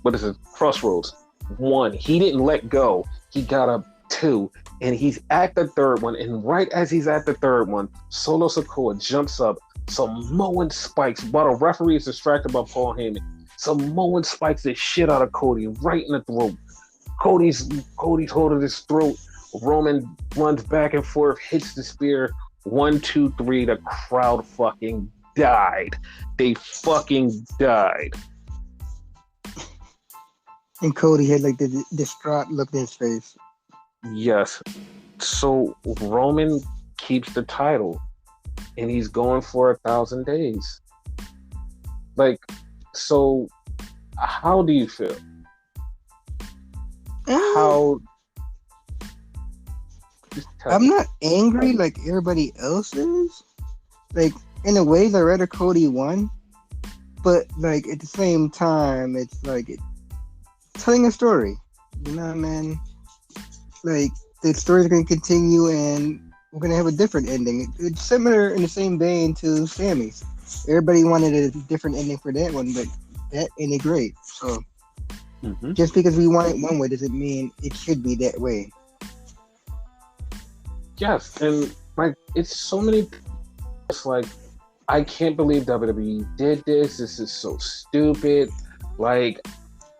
what is it? Crossroads. 1. He didn't let go. He got up 2, and he's at the 3rd one. And right as he's at the 3rd one, Solo Sikoa jumps up, Samoan spikes while the referee is distracted by Paul Heyman. Samoan spikes the shit out of Cody right in the throat. Cody's holding his throat. Roman runs back and forth, hits the spear. 1, 2, 3. The crowd fucking died. They fucking died. And Cody had like the distraught look in his face. Yes. So Roman keeps the title, and he's going for 1,000 days. Like, so how do you feel? How? I'm not angry like everybody else is. Like, in a way, I'd rather Cody won, but like at the same time, it's like telling a story. You know what I mean? Like, the story's going to continue, and we're going to have a different ending. It's similar in the same vein to Sammy's. Everybody wanted a different ending for that one, but that ended great. So, just because we want it one way doesn't mean it should be that way. Yes, and like, it's so many. It's like, I can't believe WWE did this. This is so stupid. Like,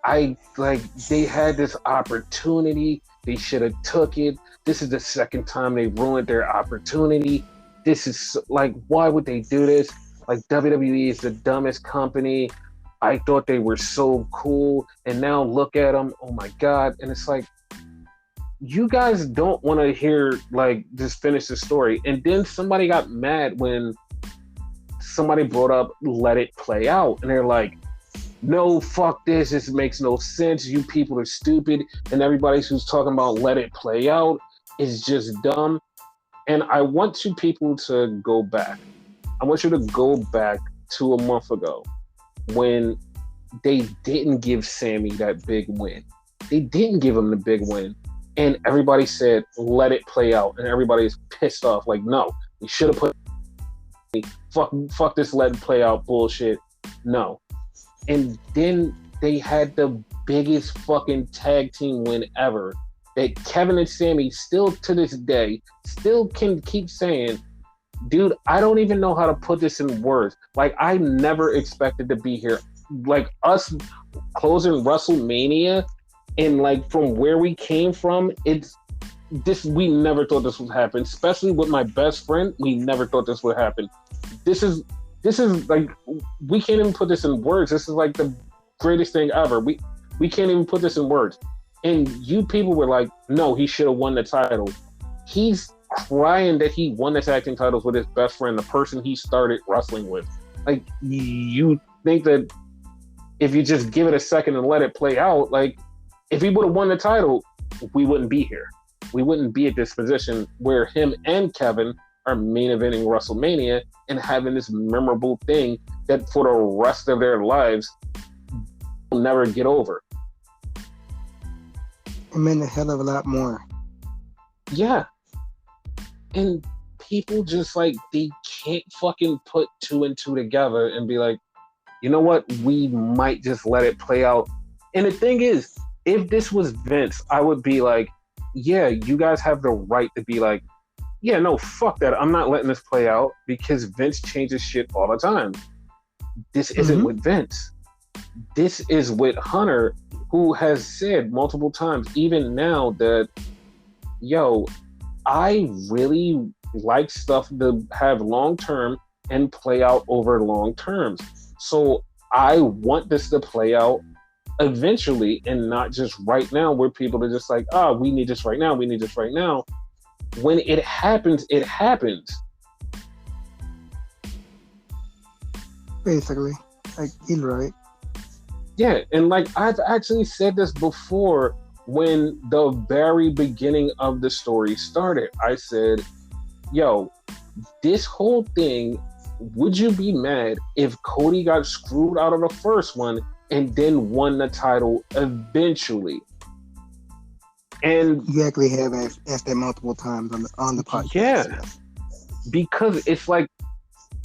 they had this opportunity. They should have took it. This is the second time they ruined their opportunity. This is like, why would they do this? Like, WWE is the dumbest company. I thought they were so cool, and now look at them. Oh my God. And it's like, you guys don't want to hear, like, just finish the story. And then somebody got mad when somebody brought up Let It Play Out. And they're like, no, fuck this. This makes no sense. You people are stupid. And everybody who's talking about Let It Play Out is just dumb. And I want you people to go back. I want you to go back to a month ago when they didn't give Sammy that big win. They didn't give him the big win. And everybody said, let it play out. And everybody's pissed off. Like, no, we should have put fuck this let it play out bullshit. No. And then they had the biggest fucking tag team win ever that Kevin and Sammy still to this day still can keep saying, dude, I don't even know how to put this in words. Like, I never expected to be here. Like, us closing WrestleMania and like from where we came from, it's this. We never thought this would happen. Especially with my best friend, we never thought this would happen. This is like, we can't even put this in words. This is like the greatest thing ever. We can't even put this in words. And you people were like, no, he should have won the title. He's crying that he won the tag team titles with his best friend, the person he started wrestling with. Like, you think that if you just give it a second and let it play out, like, if he would have won the title, we wouldn't be here. We wouldn't be at this position where him and Kevin are main eventing WrestleMania and having this memorable thing that for the rest of their lives will never get over. It meant a hell of a lot more. Yeah. And people just like, they can't fucking put 2 and 2 together and be like, you know what? We might just let it play out. And the thing is, if this was Vince, I would be like, yeah, you guys have the right to be like, yeah, no, fuck that. I'm not letting this play out because Vince changes shit all the time. This isn't with Vince. This is with Hunter, who has said multiple times, even now, that, yo, I really like stuff to have long term and play out over long terms. So I want this to play out eventually and not just right now, where people are just like, we need this right now. We need this right now. When it happens, it happens. Basically, like, he's right. Yeah, and like, I've actually said this before when the very beginning of the story started. I said, yo, this whole thing, would you be mad if Cody got screwed out of the first one and then won the title eventually? And you actually have asked that multiple times on the podcast. Yeah, because it's like,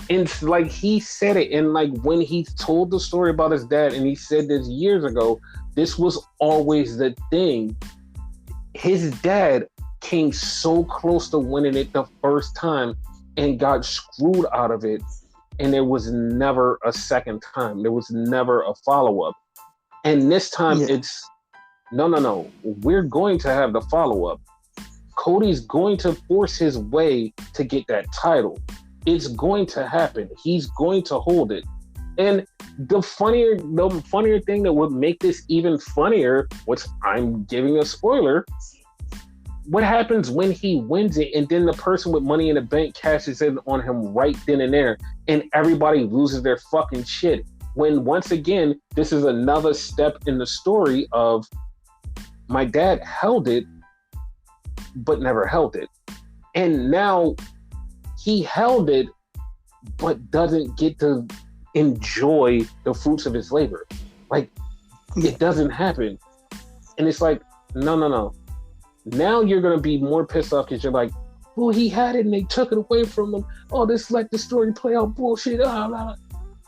And like he said it, and like when he told the story about his dad, and he said this years ago, this was always the thing. His dad came so close to winning it the first time and got screwed out of it. And there was never a second time. There was never a follow-up. And this time it's, no. We're going to have the follow-up. Cody's going to force his way to get that title. It's going to happen. He's going to hold it. And the funnier thing that would make this even funnier, which I'm giving a spoiler, what happens when he wins it and then the person with Money in the Bank cashes in on him right then and there, and everybody loses their fucking shit. When once again, this is another step in the story of my dad held it, but never held it. And now he held it, but doesn't get to enjoy the fruits of his labor. Like, it doesn't happen. And it's like, no. Now you're going to be more pissed off because you're like, well, he had it and they took it away from him. Oh, this let the story play out bullshit.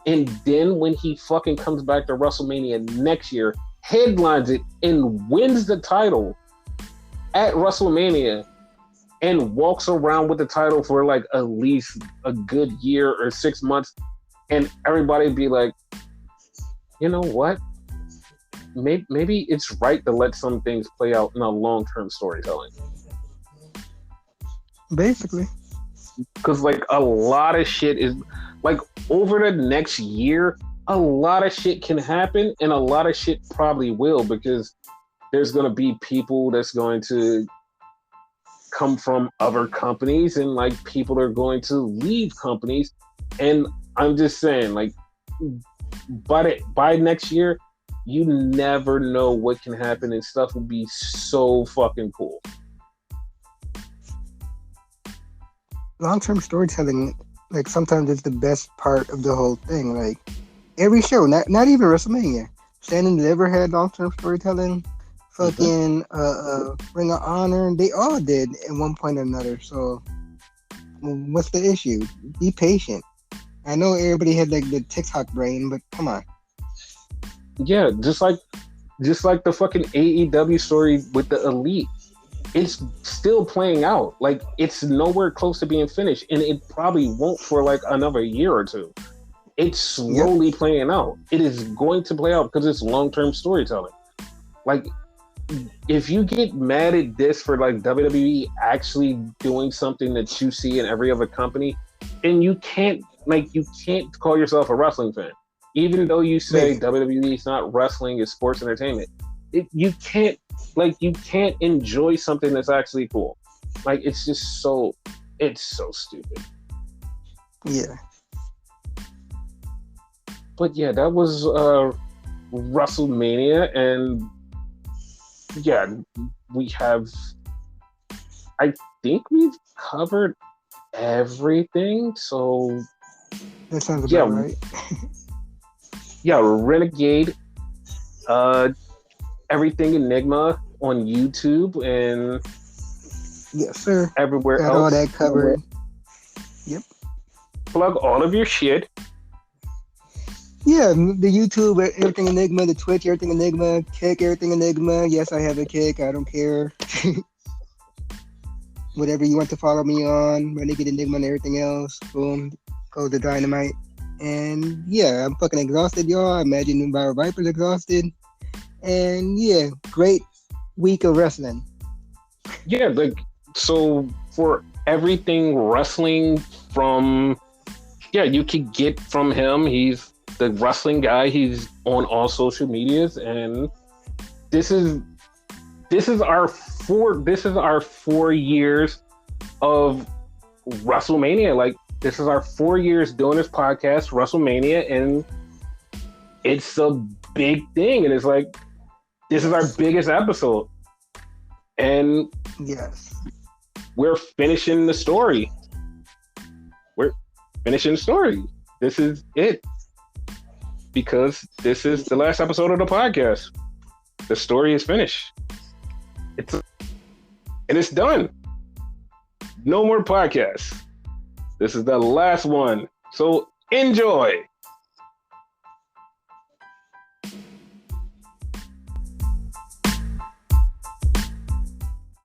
And then when he fucking comes back to WrestleMania next year, headlines it and wins the title at WrestleMania and walks around with the title for like at least a good year or 6 months, and everybody be like, you know what? Maybe it's right to let some things play out in a long-term storytelling. Basically. Because like a lot of shit is like over the next year, a lot of shit can happen and a lot of shit probably will, because there's going to be people that's going to come from other companies, and like people are going to leave companies. And I'm just saying, like, by next year, you never know what can happen, and stuff will be so fucking cool. Long-term storytelling, like, sometimes it's the best part of the whole thing. Like, every show, not even WrestleMania, Stand and Deliver had long-term storytelling. Fucking Ring of Honor, they all did at one point or another. So, what's the issue? Be patient. I know everybody had like the TikTok brain, but come on. Yeah, just like the fucking AEW story with the Elite. It's still playing out. Like, it's nowhere close to being finished, and it probably won't for like another year or two. It's slowly playing out. It is going to play out because it's long-term storytelling. Like, if you get mad at this for like WWE actually doing something that you see in every other company, and you can't call yourself a wrestling fan, even though you say WWE is not wrestling, it's sports entertainment. You can't enjoy something that's actually cool. Like, it's just so stupid. Yeah. But yeah, that was WrestleMania, and yeah, I think we've covered everything. So that sounds about right. Yeah, Renegade, Everything Enigma on YouTube, and yes, sir, everywhere got else. all that covered. Yep. Plug all of your shit. Yeah, the YouTube, Everything Enigma, the Twitch, Everything Enigma, Kick, Everything Enigma. Yes, I have a Kick. I don't care. Whatever you want to follow me on, Renegade Enigma and everything else. Boom, go to Dynamite. And yeah, I'm fucking exhausted, y'all. I imagine Byron Viper's exhausted. And yeah, great week of wrestling. Yeah, like, so for everything wrestling from, you could get from him. He's the wrestling guy. He's on all social medias, and this is our 4 years of WrestleMania. Like, this is our 4 years doing this podcast, WrestleMania, and it's a big thing. And it's like, this is our biggest episode, and yes, we're finishing the story. This is it. Because this is the last episode of the podcast. The story is finished. And it's done. No more podcasts. This is the last one. So enjoy.